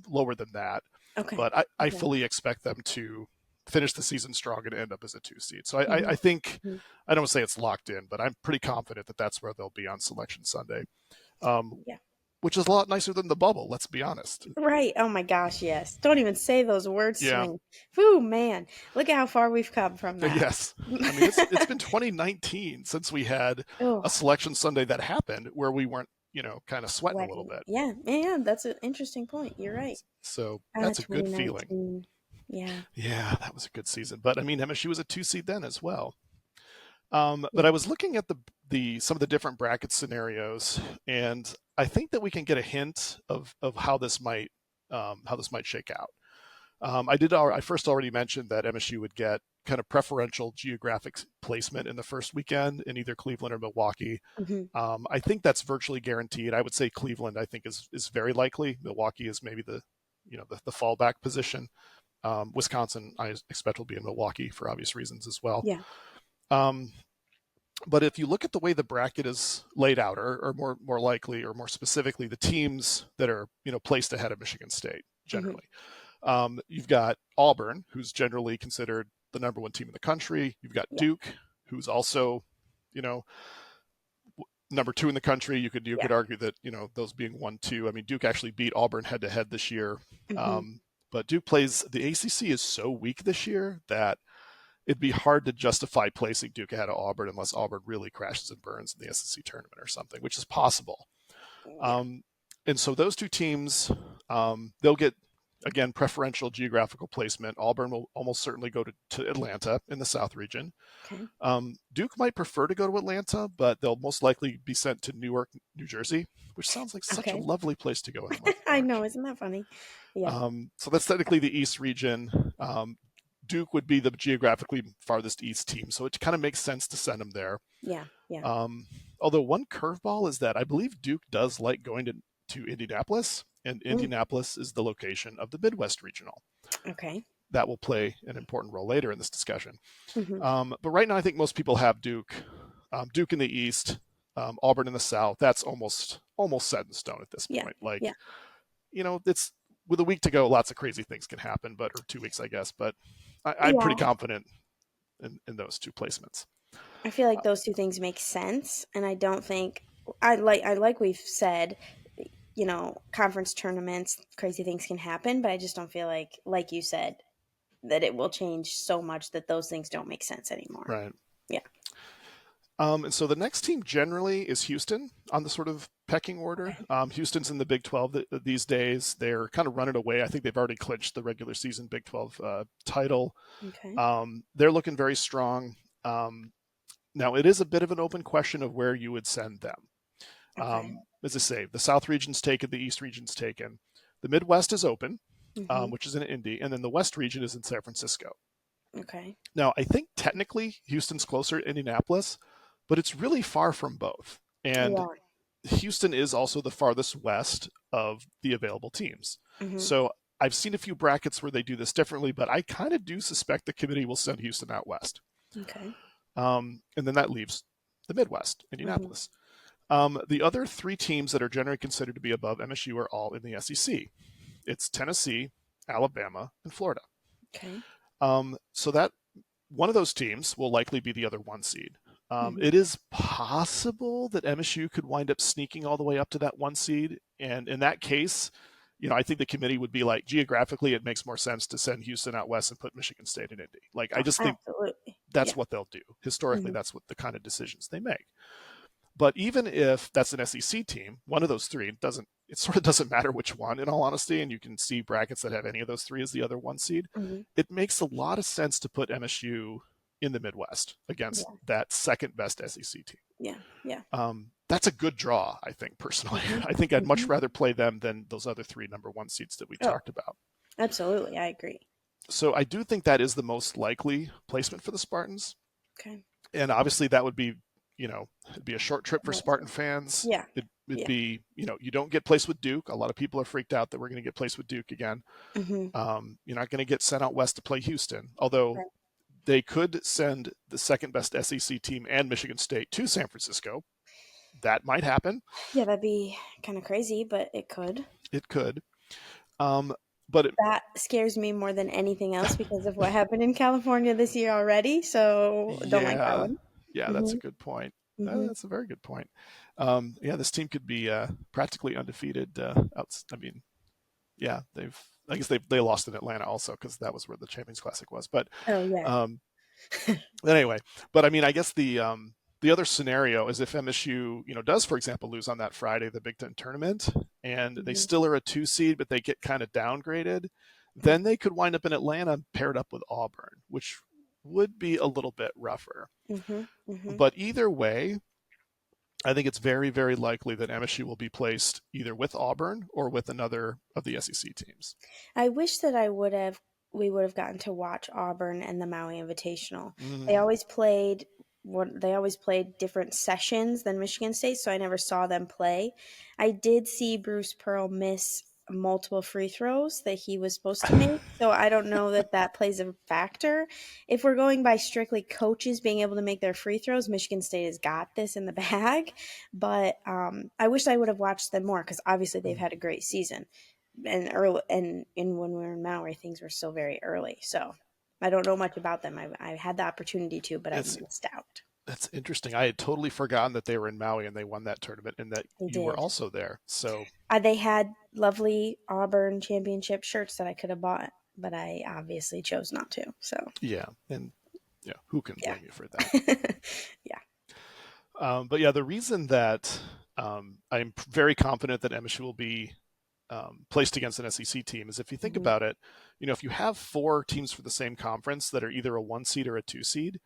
lower than that. Okay. But I Okay. fully expect them to finish the season strong and end up as a 2 seed. So I Mhm. think, Mhm. I don't say it's locked in, but I'm pretty confident that that's where they'll be on Selection Sunday, um, Yeah. which is a lot nicer than the bubble. Let's be honest. Right. Oh my gosh, yes. Don't even say those words to Yeah. me. Whew, man. Look at how far we've come from that. Yes. I mean, it's been 2019 since we had Oh, a Selection Sunday that happened where we weren't, kind of sweating a little sweating. bit. Yeah. Yeah, yeah, that's an interesting point. You're right. So that's a good feeling. 2019. Yeah. Yeah, that was a good season. But I mean, MSU was a 2 seed then as well. But Yeah. I was looking at the some of the different bracket scenarios, and I think that we can get a hint of how this might shake out. I first already mentioned that MSU would get kind of preferential geographic placement in the first weekend in either Cleveland or Milwaukee. Hmm. I think that's virtually guaranteed. I would say Cleveland, I think, is very likely. Milwaukee is maybe the fallback position. Wisconsin, I expect will be in Milwaukee for obvious reasons as well. Yeah. Um, but if you look at the way the bracket is laid out, or more likely, or more specifically, the teams that are placed ahead of Michigan State Hmm. generally, you've got Auburn, who's generally considered the number 1 team in the country. You've got Yeah. Duke, who's also, you know, number 2 in the country. You Yeah. could argue that those being 1-2. I mean, Duke actually beat Auburn head to head this year, Hmm. um, but Duke plays the ACC is so weak this year that it'd be hard to justify placing Duke ahead of Auburn unless Auburn really crashes and burns in the SEC tournament or something, which is possible. Yeah. Um, and so those 2 teams, they'll get, again, preferential geographical placement. Auburn will almost certainly go to Atlanta in the South region. Okay. Duke might prefer to go to Atlanta, but they'll most likely be sent to Newark, New Jersey, which sounds like such a Okay. lovely place to go in the month of I know. March. Isn't that funny? Yeah. So that's technically the East region. Duke would be the geographically farthest east team, so it kind of makes sense to send them there. Yeah. Yeah. Um, Although one curveball is that I believe Duke does like going to Indianapolis, and Mm. Indianapolis is the location of the Midwest Regional. Okay. That will play an important role later in this discussion. Hmm. But right now, I think most people have Duke, Duke in the East, Auburn in the South. That's almost set in stone at this Yeah. point. Like, Yeah. it's with a week to go, lots of crazy things can happen, or 2 weeks, I guess. But I'm pretty Yeah. confident in those 2 placements. I feel like those two things make sense, and I don't think I like we've said, conference tournaments, crazy things can happen, but I just don't feel like you said, that it will change so much that those things don't make sense anymore. Right. Yeah. And so the next team generally is Houston on the sort of pecking order. Okay. Houston's in the Big 12 these days. They're kind of running away. I think they've already clinched the regular season Big 12 title. Okay. They're looking very strong. Now, it is a bit of an open question of where you would send them. Okay. As I say, the South region's taken, the East region's taken. The Midwest is open, Hmm. which is in Indy, and then the West region is in San Francisco. Okay. Now, I think technically Houston's closer to Indianapolis, but it's really far from both. And Yeah. Houston is also the farthest west of the available teams. Hmm. So I've seen a few brackets where they do this differently, but I kind of do suspect the committee will send Houston out west. Okay. And then that leaves the Midwest, Hmm. Indianapolis. The other 3 teams that are generally considered to be above MSU are all in the SEC. It's Tennessee, Alabama, and Florida. Okay. So that one of those teams will likely be the other 1 seed. Mhm. It is possible that MSU could wind up sneaking all the way up to that 1 seed, and in that case, I think the committee would be like, geographically, it makes more sense to send Houston out west and put Michigan State in Indy. Like, I Oh, just think absolutely. that's Yeah. what they'll do. Historically, Mhm. that's what the kind of decisions they make. But even if that's an SEC team, one of those three, it sort of doesn't matter which one, in all honesty, and you can see brackets that have any of those three as the other 1 seed. Mhm. It makes a lot of sense to put MSU in the Midwest against Yeah. that second best SEC team. Yeah. Yeah. That's a good draw, I think, personally. Mhm. I think I'd much Mhm. rather play them than those other three number 1 seeds that we Oh, talked about. absolutely. I agree. So I do think that is the most likely placement for the Spartans. Okay. And obviously that would be, it'd be a short trip for Spartan Amazing. fans. Yeah. It'd Yeah. be, you don't get placed with Duke. A lot of people are freaked out that we're going to get placed with Duke again. Mhm. You're not going to get sent out west to play Houston, although Right. they could send the second best SEC team and Michigan State to San Francisco. That might happen. Yeah, that'd be kind of crazy, but it could. It could. Um, but it, That scares me more than anything else because of what happened in California this year already. So don't like that yeah, one. yeah, that's a Mhm. good point. Mhm. That's a very good point. Yeah, this team could be practically undefeated. I mean, yeah, I guess they lost in Atlanta also because that was where the Champions Classic was. But Oh yeah. um, anyway, but I mean, I guess the other scenario is if MSU, does, for example, lose on that Friday, the Big Ten tournament, and they Mhm. still are a 2 seed, but they get kind of downgraded, then they could wind up in Atlanta paired up with Auburn, which would be a little bit rougher. Mhm. Mhm. But either way, I think it's very, very likely that MSU will be placed either with Auburn or with another of the SEC teams. I wish that we would have gotten to watch Auburn and the Maui Invitational. They Mm, always played they always played different sessions than Michigan State, so I never saw them play. I did see Bruce Pearl miss multiple free throws that he was supposed to make, so I don't know that that plays a factor. If we're going by strictly coaches being able to make their free throws, Michigan State has got this in the bag. But I wish I would have watched them more because obviously they've mm. had a great season and early and in when we were in Maui, things were still very early. So I don't know much about them. I had the opportunity to, but I It's missed out. That's interesting. I had totally forgotten that they were in Maui and they won that tournament and that They you were did. also there. So They had lovely Auburn championship shirts that I could have bought, but I obviously chose not to. So yeah, and yeah, who can yeah, blame you for that? yeah. But yeah, the reason that I'm very confident that MSU will be placed against an SEC team is if you think Hmm. about it, if you have four teams for the same conference that are either a 1 seed or a 2 seed,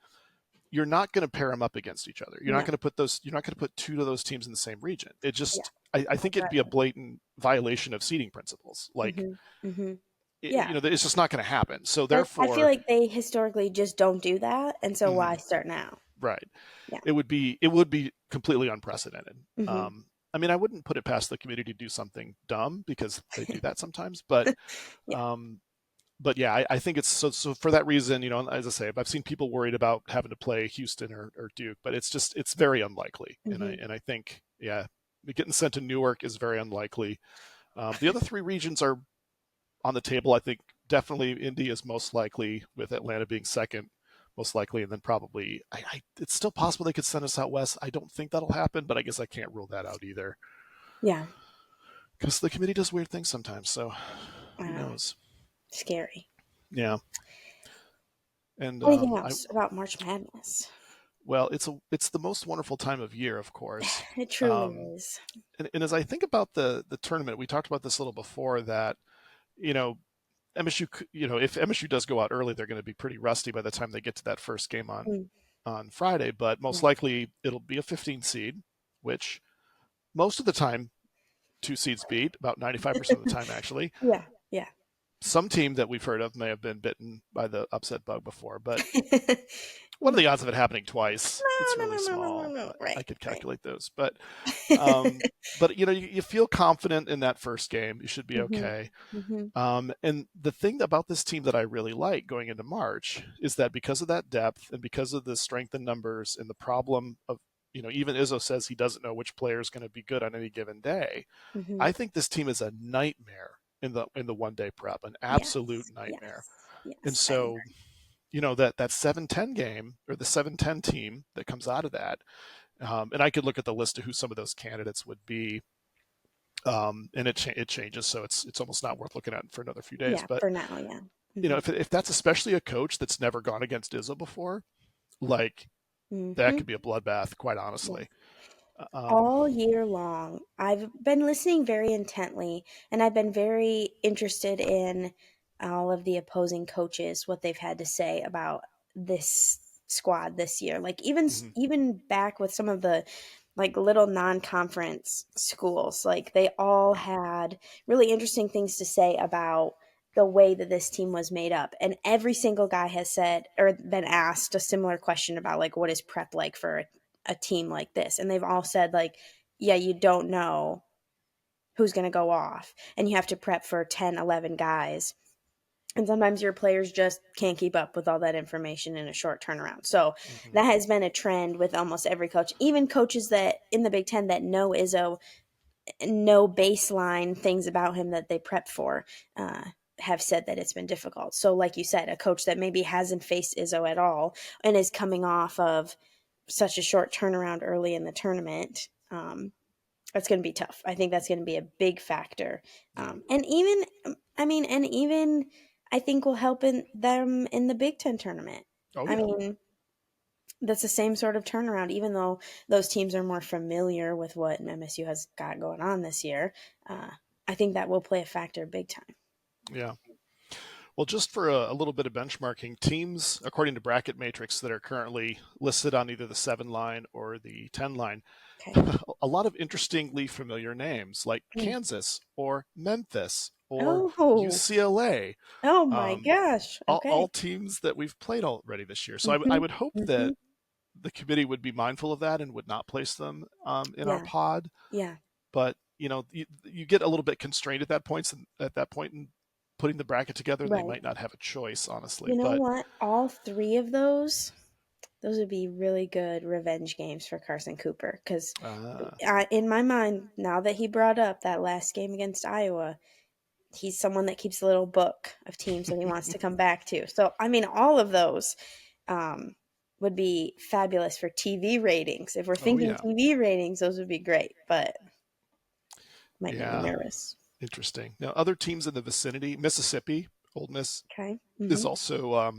you're not going to pair them up against each other. No. You're not going to put two of those teams in the same region. It Yeah. just, I think it'd be a Exactly. blatant violation of seeding principles. Like, Hmm. Hmm. Yeah. it's just not going to happen. So I feel therefore, like they historically just don't do that, and so why mhm, start now? right, Yeah. it would be completely unprecedented. Hmm. I mean, I wouldn't put it past the community to do something dumb because they do that sometimes, but Yeah. um, yeah, I think it's so for that reason, as I say, I've seen people worried about having to play Houston or Duke, but it's very unlikely, and I Hmm. and I think yeah, getting sent to Newark is very unlikely. The other three regions are on the table. I think definitely Indy is most likely, with Atlanta being second, most likely, and then probably it's still possible they could send us out west. I don't think that'll happen, but I guess I can't rule that out either Yeah. because the committee does weird things sometimes. So I who know. knows? Scary. Yeah, and Anything I else about March Madness? well, it's the most wonderful time of year, of course. It truly Um, is. and as I think about the tournament, we talked about this a little before that you know MSU, if MSU does go out early, they're going to be pretty rusty by the time they get to that first game Mm, on Friday. But most right. likely it'll be a 15 seed, which most of the time 2 seeds beat, about 95% of the time actually. Yeah, yeah. Some team that we've heard of may have been bitten by the upset bug before, but what are No, the odds of it happening twice? It's no, really no, no, no, no, small. no. I Right, could right. calculate those, um, but you feel confident in that first game. You should be Hmm. okay. Hmm. And the thing about this team that I really like going into March is that because of that depth and because of the strength in numbers and the problem of, even Izzo says he doesn't know which player is going to be good on any given day. Hmm. I think this team is a nightmare in the 1 day prep, an absolute Yes, nightmare. yes, And yes. I so, agree. that 7-10 game or the 7-10 team that comes out of that, and I could look at the list of who some of those candidates would be, and it changes, so it's almost not worth looking at for another few days. Yeah, But for now, yeah. Hmm. if that's especially a coach that's never gone against Izzo before, like that Hmm. could be a bloodbath, quite Yeah. honestly. Um, All year long, I've been listening very intently, and I've been very interested in all of the opposing coaches, what they've had to say about this squad this year. Like mhm, even back with some of the like little non-conference schools, like they all had really interesting things to say about the way that this team was made up. And every single guy has said or been asked a similar question about like what is prep like for a team like this, and they've all said like, yeah, you don't know who's going to go off, and you have to prep for 10, 11 guys, and sometimes your players just can't keep up with all that information in a short turnaround. So mhm. that has been a trend with almost every coach, even coaches that in the Big Ten that know Izzo, know baseline things about him that they prep for, uh, have said that it's been difficult. So like you said, a coach that maybe hasn't faced Izzo at all and is coming off of such a short turnaround early in the tournament, that's going to be tough. I think that's going to be a big factor. Yeah. And even, I mean, and even I think will help in them in the Big Ten tournament. Oh I yeah. mean, that's the same sort of turnaround, even though those teams are more familiar with what MSU has got going on this year. Uh, I think that will play a factor big time. Yeah. Well, just for a little bit of benchmarking, teams, according to Bracket Matrix, that are currently listed on either the 7 line or the 10 line, Okay. a lot of interestingly familiar names like Mm. Kansas or Memphis or Oh, UCLA, oh my um, gosh. all Okay. teams that we've played already this year. So I Mm-hmm. would hope that Mm-hmm. the committee would be mindful of that and would not place them in our Yeah. pod. Yeah. But you get a little bit constrained at that point in putting the bracket together, and they Right. might not have a choice, honestly. You know But what? All three of those would be really good revenge games for Carson Cooper. Because uh, in my mind, now that he brought up that last game against Iowa, he's someone that keeps a little book of teams that he wants to come back to. So, I mean, all of those um, would be fabulous for TV ratings. If we're oh thinking yeah, TV ratings, those would be great, but might make me yeah, nervous. interesting. Now, other teams in the vicinity, Mississippi, Ole Miss Okay. is Mm-hmm. also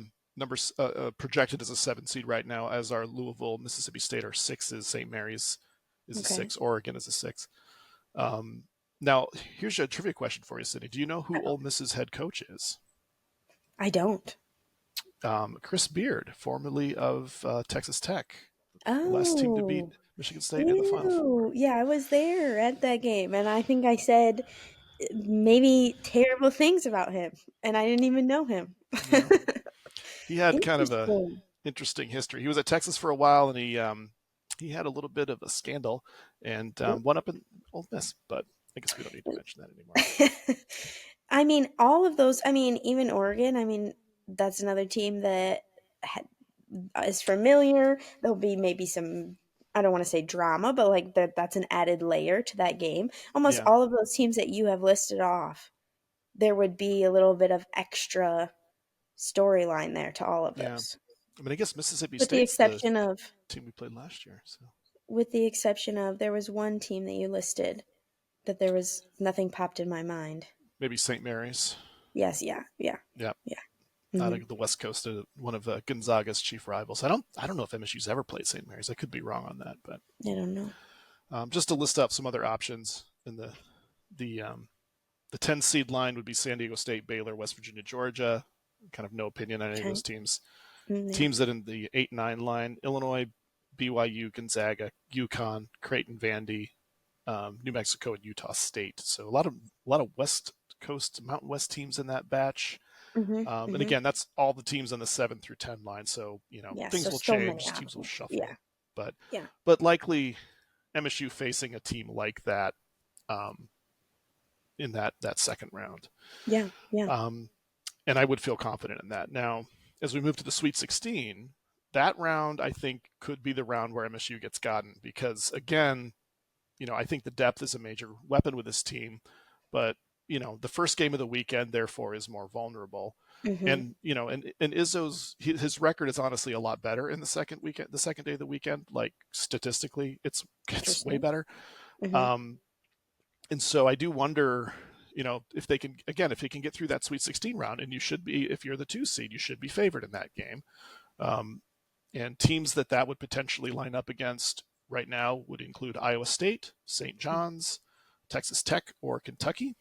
projected as a 7 seed right now, as are Louisville, Mississippi State are sixes. St. Mary's is a Okay. six. Oregon is a six. Um, Now, here's a trivia question for you, Sydney. Do you know who Ole Miss's head coach is? I don't. Chris Beard, formerly of Texas Tech, the last team to beat Oh. Michigan State in the Final Four. Ew. Yeah, I was there at that game, and I think I said maybe terrible things about him, and I didn't even know him. Yeah, he had kind of a Interesting. interesting history. He was at Texas for a while, and he had a little bit of a scandal and went up in Ole Miss. But I guess we don't need to mention that anymore. I mean, all of those. I mean, even Oregon. I mean, that's another team that ha- is familiar. There'll be maybe some. I don't want to say drama, but like that's an added layer to that game. Almost Yeah, all of those teams that you have listed off, there would be a little bit of extra storyline there to all of yeah. those. I mean, I guess Mississippi With the State's the exception of, team we played last year. So there was one team that you listed that there was nothing popped in my mind. maybe St. Mary's. Yes, yeah, yeah, Yeah, yeah. out Hmm. of the West Coast, one of Gonzaga's chief rivals. I don't know if MSU's ever played St. Mary's. I could be wrong on that, but I don't know. just to list up some other options in the um, the 10 seed line would be San Diego State, Baylor, West Virginia, Georgia. Kind of no opinion on any of Okay. those teams. Mm, yeah. Teams that in the 8-9 line: Illinois, BYU, Gonzaga, UConn, Creighton, Vandy, New Mexico, and Utah State. So a lot of West Coast, Mountain West teams in that batch. Mhm. And Mhm. again, that's all the teams on the 7 through 10 line. So Yeah. things So will so many change, teams will options. Yeah. shuffle, but Yeah. likely MSU facing a team like that um, in that second round. Yeah. Yeah. Um, and I would feel confident in that. Now, as we move to the Sweet 16, that round I think could be the round where MSU gets gotten because again, I think the depth is a major weapon with this team, but the first game of the weekend, therefore, is more vulnerable. Mm-hmm. And Izzo's his record is honestly a lot better in the second day of the weekend. Like statistically, it's way Interesting. better. Mm-hmm. Um, and so I do wonder, if they can again, if he can get through that Sweet 16 round, and you should be, if you're the 2 seed, you should be favored in that game. Um, and teams that would potentially line up against right now would include Iowa State, St. John's, Texas Tech, or Kentucky.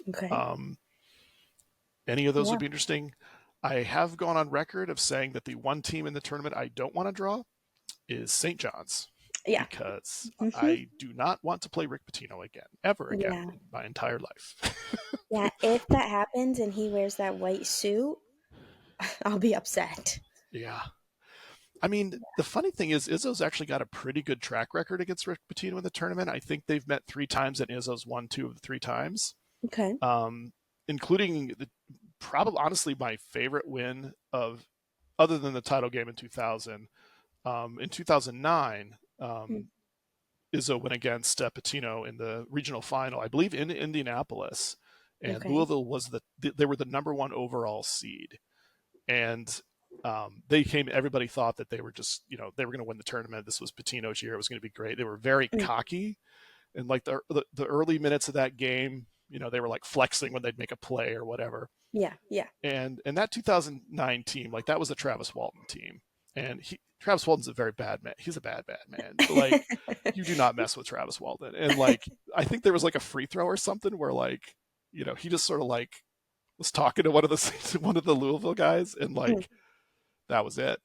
Okay. Um, any of those Yeah. would be interesting. I have gone on record of saying that the one team in the tournament I don't want to draw is St. John's, Yeah. because Mm-hmm. I do not want to play Rick Pitino again, ever again Yeah. in my entire life. Yeah. If that happens and he wears that white suit, I'll be upset. Yeah. I mean, the funny thing is, Izzo's actually got a pretty good track record against Rick Pitino in the tournament. I think they've met 3 times, and Izzo's won 2 of the 3 times, Okay. um, including probably honestly my favorite win of, other than the title game in 2000. In 2009, Mm. Izzo went against Pitino in the regional final, I believe in Indianapolis, and Okay. Louisville was they were the #1 overall seed, and they came. Everybody thought that they were just, they were going to win the tournament. This was Pitino's year. It was going to be great. They were very Mm. cocky, and like the early minutes of that game, they were like flexing when they'd make a play or whatever. Yeah. Yeah. And that 2009 team, like that was a Travis Walton team, and Travis Walton's a very bad man. He's a bad man. Like, you do not mess with Travis Walton. And like, I think there was like a free throw or something where like, he just sort of like was talking to one of the Louisville guys, and Mm. like that was it.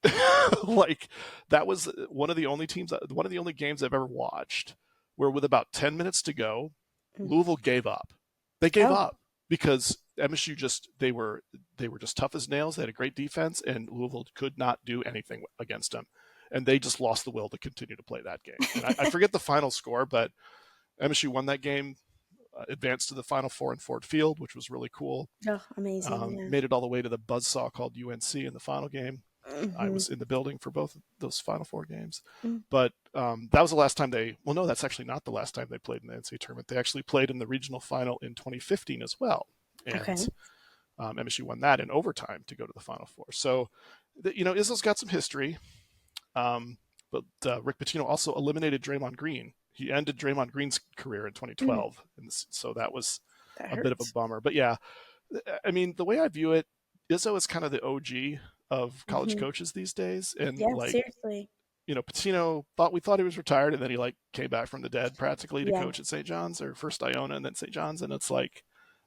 Like, that was one of the only games I've ever watched where, with about 10 minutes to go, Mm. Louisville gave up. They gave Oh. up because MSU they were just tough as nails. They had a great defense, and Louisville could not do anything against them. And they just lost the will to continue to play that game. And I forget the final score, but MSU won that game, advanced to the Final Four in Ford Field, which was really cool. Oh, amazing. Yeah. Made it all the way to the buzzsaw called UNC in the final game. I Mm-hmm. was in the building for both of those Final Four games. Mm. But that was the last time well, no, that's actually not the last time they played in the NCAA tournament. They actually played in the regional final in 2015 as well. Okay. And MSU won that in overtime to go to the Final Four. So, Izzo's got some history. But Rick Pitino also eliminated Draymond Green. He ended Draymond Green's career in Mm. 2012. And so that was That a bit of a hurts. bummer. But yeah, I mean, the way I view it, Izzo is kind of the OG of college Mm-hmm. coaches these days. And Yeah. like, Seriously. Pitino we thought he was retired, and then he like came back from the dead practically to Yeah. coach at St. John's, or first Iona and then St. John's, and it's like,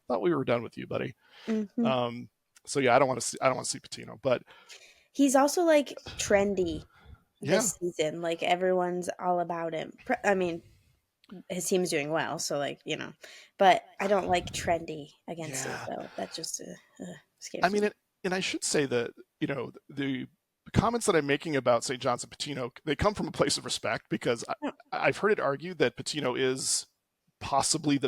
thought we were done with you, buddy. Mm-hmm. So yeah, I don't want to see Pitino, but He's also like trendy yeah, this season. Like everyone's all about him. I mean, his team's doing well, so like but I don't like trendy against it yeah. though. That just I scares mean, me. and I should say that the comments that I'm making about St. John's and Pitino, they come from a place of respect, because Oh, I've heard it argued that Pitino is possibly,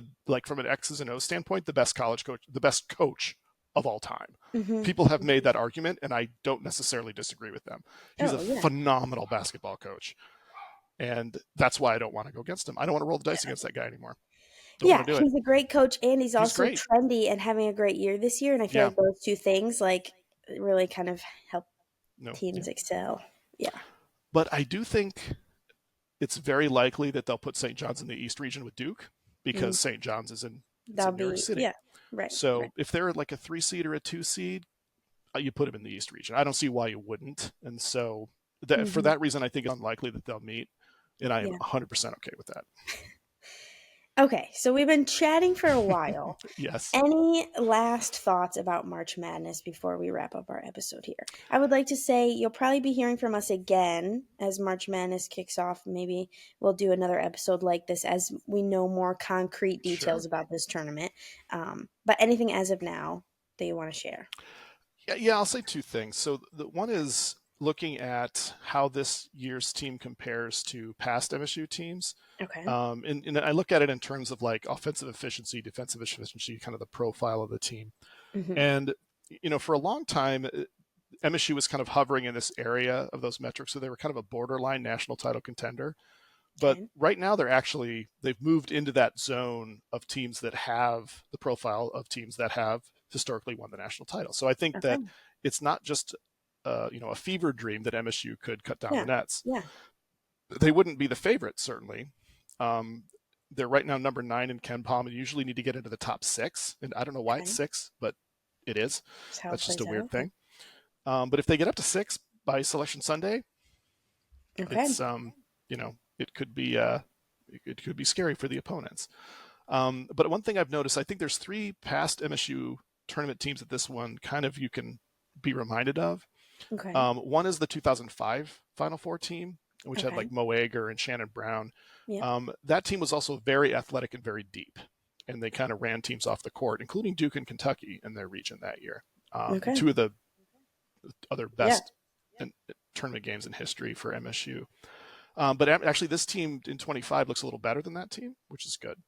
from an X's and O's standpoint, the best coach of all time. mm-hmm. People have made that argument, and I don't necessarily disagree with them. He's a Oh yeah, phenomenal basketball coach, and that's why I don't want to go against him. I don't want to roll the dice against that guy anymore. Don't yeah. want to do it. He's a great coach, and he's He's also great. trendy and having a great year this year. And I feel Yeah. like those two things like really kind of help No. Yeah. teams excel. Yeah. But I do think it's very likely that they'll put St. John's in the East region with Duke, Mm. because St. John's it's That'll in New York be City. yeah. Right. So Right. if they're like a 3 seed or a 2 seed, you put them in the East region. I don't see why you wouldn't. And so for Mm-hmm. that reason, I think it's unlikely that they'll meet, and I am Yeah. 100% okay with that. Okay, so we've been chatting for a while. Yes. Any last thoughts about March Madness before we wrap up our episode here? I would like to say you'll probably be hearing from us again as March Madness kicks off. Maybe we'll do another episode like this as we know more concrete Sure. details about this tournament. But anything as of now that you want to share? Yeah, I'll say 2 things. So the one is looking at how this year's team compares to past MSU teams. Okay. And I look at it in terms of like offensive efficiency, defensive efficiency, kind of the profile of the team. Mm-hmm. And, for a long time, MSU was kind of hovering in this area of those metrics. So they were kind of a borderline national title contender. But Okay. right now they've moved into that zone of teams that have the profile of teams that have historically won the national title. So I think Okay. that it's not just a fever dream that MSU could cut down the Yeah. nets. Yeah. They wouldn't be the favorite, certainly. Um, they're right now number 9 in Ken Palm and usually need to get into the top 6. And I don't know why it's Okay. 6, but it is. That's how it That's just a plays out. weird Okay. thing. But if they get up to 6 by Selection Sunday, Okay. it's it could be it could be scary for the opponents. But one thing I've noticed, I think there's 3 past MSU tournament teams that this one kind of you can be reminded of. Okay. One is the 2005 Final Four team, which had Okay. like Mo Ager and Shannon Brown. Yep. That team was also very athletic and very deep, and they kind of ran teams off the court, including Duke and Kentucky in their region that year. Okay. 2 of the other Yeah. best tournament games in history for MSU. But actually, this team in 25 looks a little better than that team, which is good.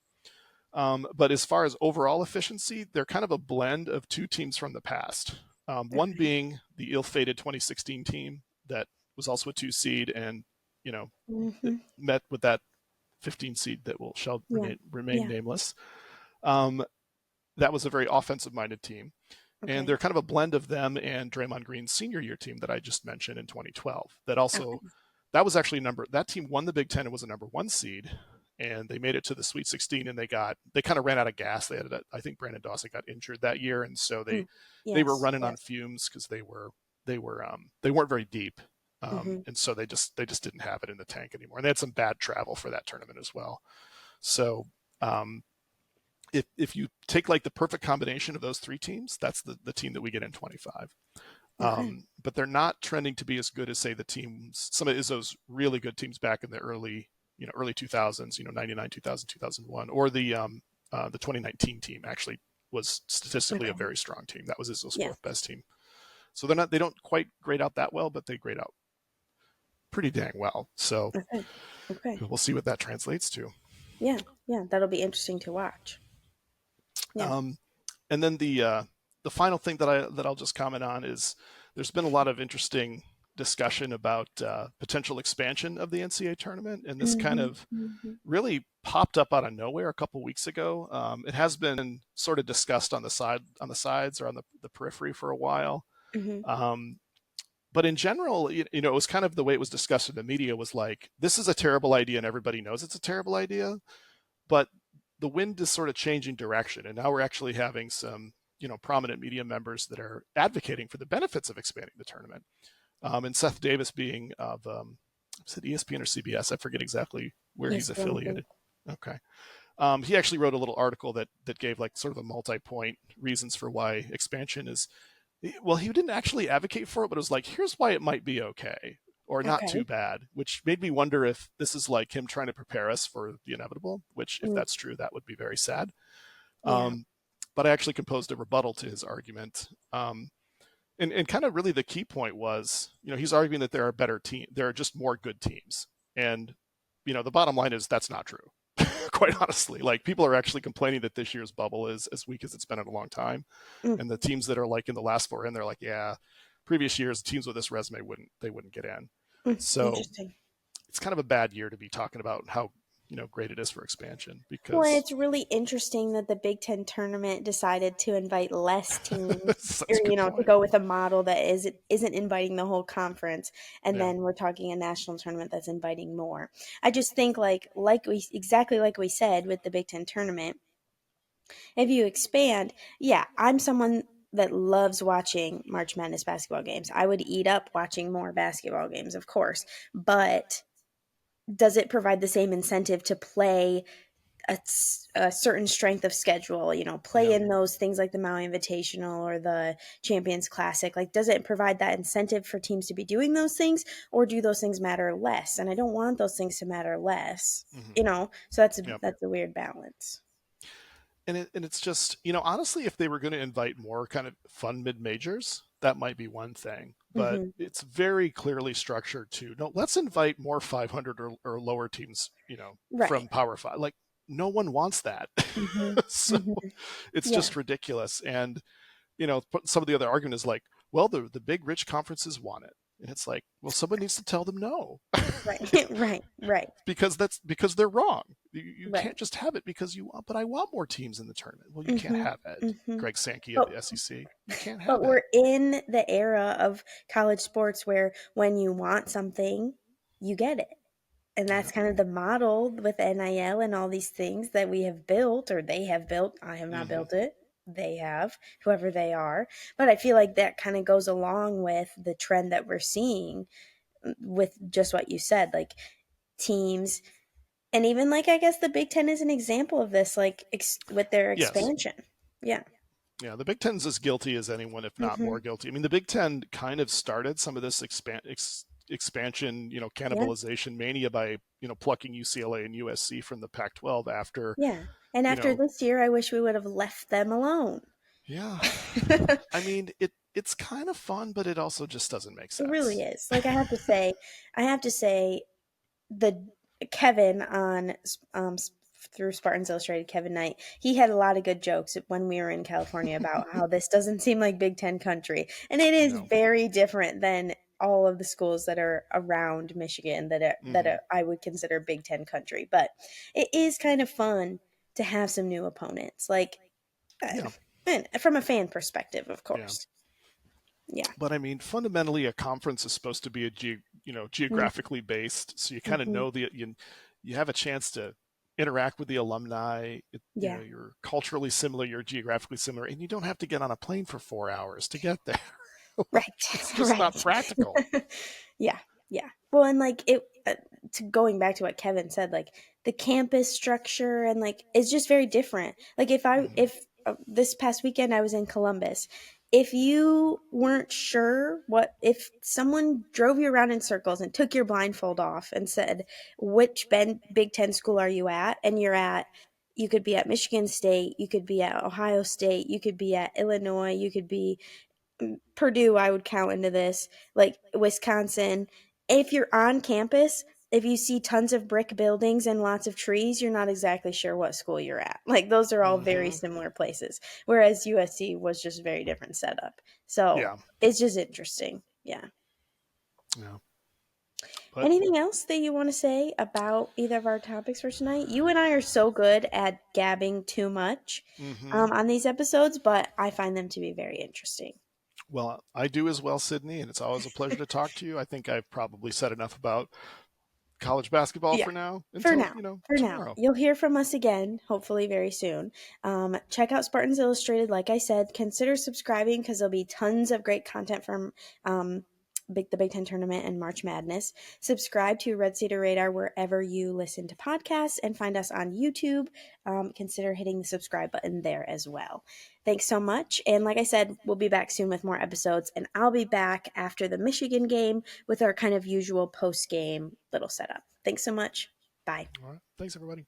But as far as overall efficiency, they're kind of a blend of 2 teams from the past. One Okay. being the ill-fated 2016 team that was also a 2 seed and it Mm-hmm. met with that 15 seed that shall Yeah. remain Yeah. nameless. Um, that was a very offensive-minded team. And Okay. they're kind of a blend of them and Draymond Green's senior year team that I just mentioned in 2012. That was actually that team won the Big Ten and was a number 1 seed, and they made it to the Sweet 16. And they kind of ran out of gas. I think Brandon Dawson got injured that year, and so Mm. they were Yes. running on Yes. fumes because they weren't very deep, Mm-hmm. and so they just didn't have it in the tank anymore. And they had some bad travel for that tournament as well. So um, if you take like the perfect combination of those 3 teams, that's the team that we get in 25. Okay. But they're not trending to be as good as say the teams, some of those really good teams back in the early 2000s, 99, 2000, 2001, or the 2019 team actually was statistically a Okay. very strong team. That was Izzo's Yeah. 4th best team. So they don't quite grade out that well, but they grade out pretty dang well. So Okay. Okay. we'll see what that translates to. Yeah. Yeah. That'll be interesting to watch. Yeah. Um, and then the final thing that I'll just comment on is there's been a lot of interesting discussion about potential expansion of the NCAA tournament, and this kind Mm-hmm. of Mm-hmm. really popped up out of nowhere a couple weeks ago. It has been sort of discussed on the sides or on the periphery for a while. Mm-hmm. Um, but in general, it was kind of the way it was discussed in the media was like, this is a terrible idea and everybody knows it's a terrible idea, but the wind is sort of changing direction, and now we're actually having some prominent media members that are advocating for the benefits of expanding the tournament. And Seth Davis being of is it ESPN or CBS? I forget exactly where he's ESPN, I think. affiliated. Okay. He actually wrote a little article that gave like sort of a multi-point reasons for why expansion is. Well, he didn't actually advocate for it, but it was like, here's why it might be okay or not too Okay. bad, which made me wonder if this is like him trying to prepare us for the inevitable, which if Mm. that's true, that would be very sad. Yeah. Um, but I actually composed a rebuttal to his argument. And kind of really the key point was, he's arguing that there are just more good teams. And, the bottom line is that's not true. Quite honestly, like people are actually complaining that this year's bubble is as weak as it's been in a long time. Mm. And the teams that are like in the last 4 in, they're like, yeah, previous years, teams with this resume wouldn't get in. Mm. So Interesting. it's kind of a bad year to be talking about how, great it is for expansion Well, because it's really interesting that the Big Ten tournament decided to invite less teams, that's or a good to point. go with a model that isn't inviting the whole conference, and Yeah. then we're talking a national tournament that's inviting more. I just think like we said with the Big Ten tournament, if you expand, yeah, I'm someone that loves watching March Madness basketball games. I would eat up watching more basketball games, of course, but does it provide the same incentive to play a certain strength of schedule, play Yeah. in those things like the Maui Invitational or the Champions Classic? Like, does it provide that incentive for teams to be doing those things, or do those things matter less? And I don't want those things to matter less, Hmm. so that's Yeah. a weird balance. And it's just, honestly, if they were going to invite more kind of fun mid majors, that might be one thing. But Hmm. it's very clearly structured to no, let's invite more 500 or lower teams, Right. from Power Five. Like, no one wants that. Hmm. So Hmm. it's Yeah. just ridiculous. And, some of the other argument is like, well, the big rich conferences want it. And it's like, well, someone needs to tell them no. Right. Right. Right. Because they're wrong. You Right. can't just have it because you want, but I want more teams in the tournament. Well, you can't Mhm. have it. Mhm. Greg Sankey of But the SEC. You can't but have it. we're in the era of college sports where when you want something, you get it. And that's Yeah. kind of the model with NIL and all these things that we have built or they have built. I have not Mm-hmm. built it. They have, whoever they are. But I feel like that kind of goes along with the trend that we're seeing with just what you said, like teams. And even like, I guess the Big Ten is an example of this, like with their Yes. expansion. Yeah. Yeah. The Big Ten's as guilty as anyone, if not Hmm. more guilty. I mean, the Big Ten kind of started some of this expansion, Yeah. cannibalization mania by, plucking UCLA and USC from the Pac-12 after, Yeah. And you after know, this year, I wish we would have left them alone. yeah. It I mean, it's kind of fun, but it also just doesn't make really sense. is. Like I have to say, the Kevin on through Spartans Illustrated, Kevin Knight, he had a lot of good jokes when we were in California about how this doesn't seem like Big Ten country, and it is No. very different than all of the schools that are around Michigan Mm-hmm. I would consider Big Ten country. But it is kind of fun to have some new opponents, like Yeah. and from a fan perspective, of Yeah. course. Yeah. But I mean, fundamentally, a conference is supposed to be geographically based, so you kind of Mm-hmm. know that you have a chance to interact with the alumni. Yeah. You're culturally similar, you're geographically similar, and you don't have to get on a plane for 4 hours to get there. Right. It's just not Right. practical. Yeah. Yeah. Well, and like to going back to what Kevin said, like the campus structure and like it's just very different. Like Mm-hmm. if this past weekend I was in Columbus, if you weren't sure what if someone drove you around in circles and took your blindfold off and said, "Which Big 10 school are you at?" and you could be at Michigan State, you could be at Ohio State, you could be at Illinois, you could be Purdue, I would count into this, like Wisconsin. If you're on campus, if you see tons of brick buildings and lots of trees, you're not exactly sure what school you're at. Like those are all very Mm-hmm. similar places, whereas USC was just a very different setup. So Yeah. it's just interesting. Yeah. Yeah. But Anything else that you want to say about either of our topics for tonight? You and I are so good at gabbing too much mm-hmm. on these episodes, but I find them to be very interesting. Well, I do as well, Sydney, and it's always a pleasure to talk to you. I think I've probably said enough about college basketball Yeah. for now For until now. For now. tomorrow. You'll hear from us again, hopefully very soon. Check out Spartans Illustrated. Like I said, consider subscribing because there'll be tons of great content from the Big Ten tournament and March Madness. Subscribe to Red Cedar Radar wherever you listen to podcasts and find us on YouTube. Consider hitting the subscribe button there as well. Thanks so much. And like I said, we'll be back soon with more episodes. And I'll be back after the Michigan game with our kind of usual post game little setup. Thanks so much. Bye. All right. Thanks, everybody.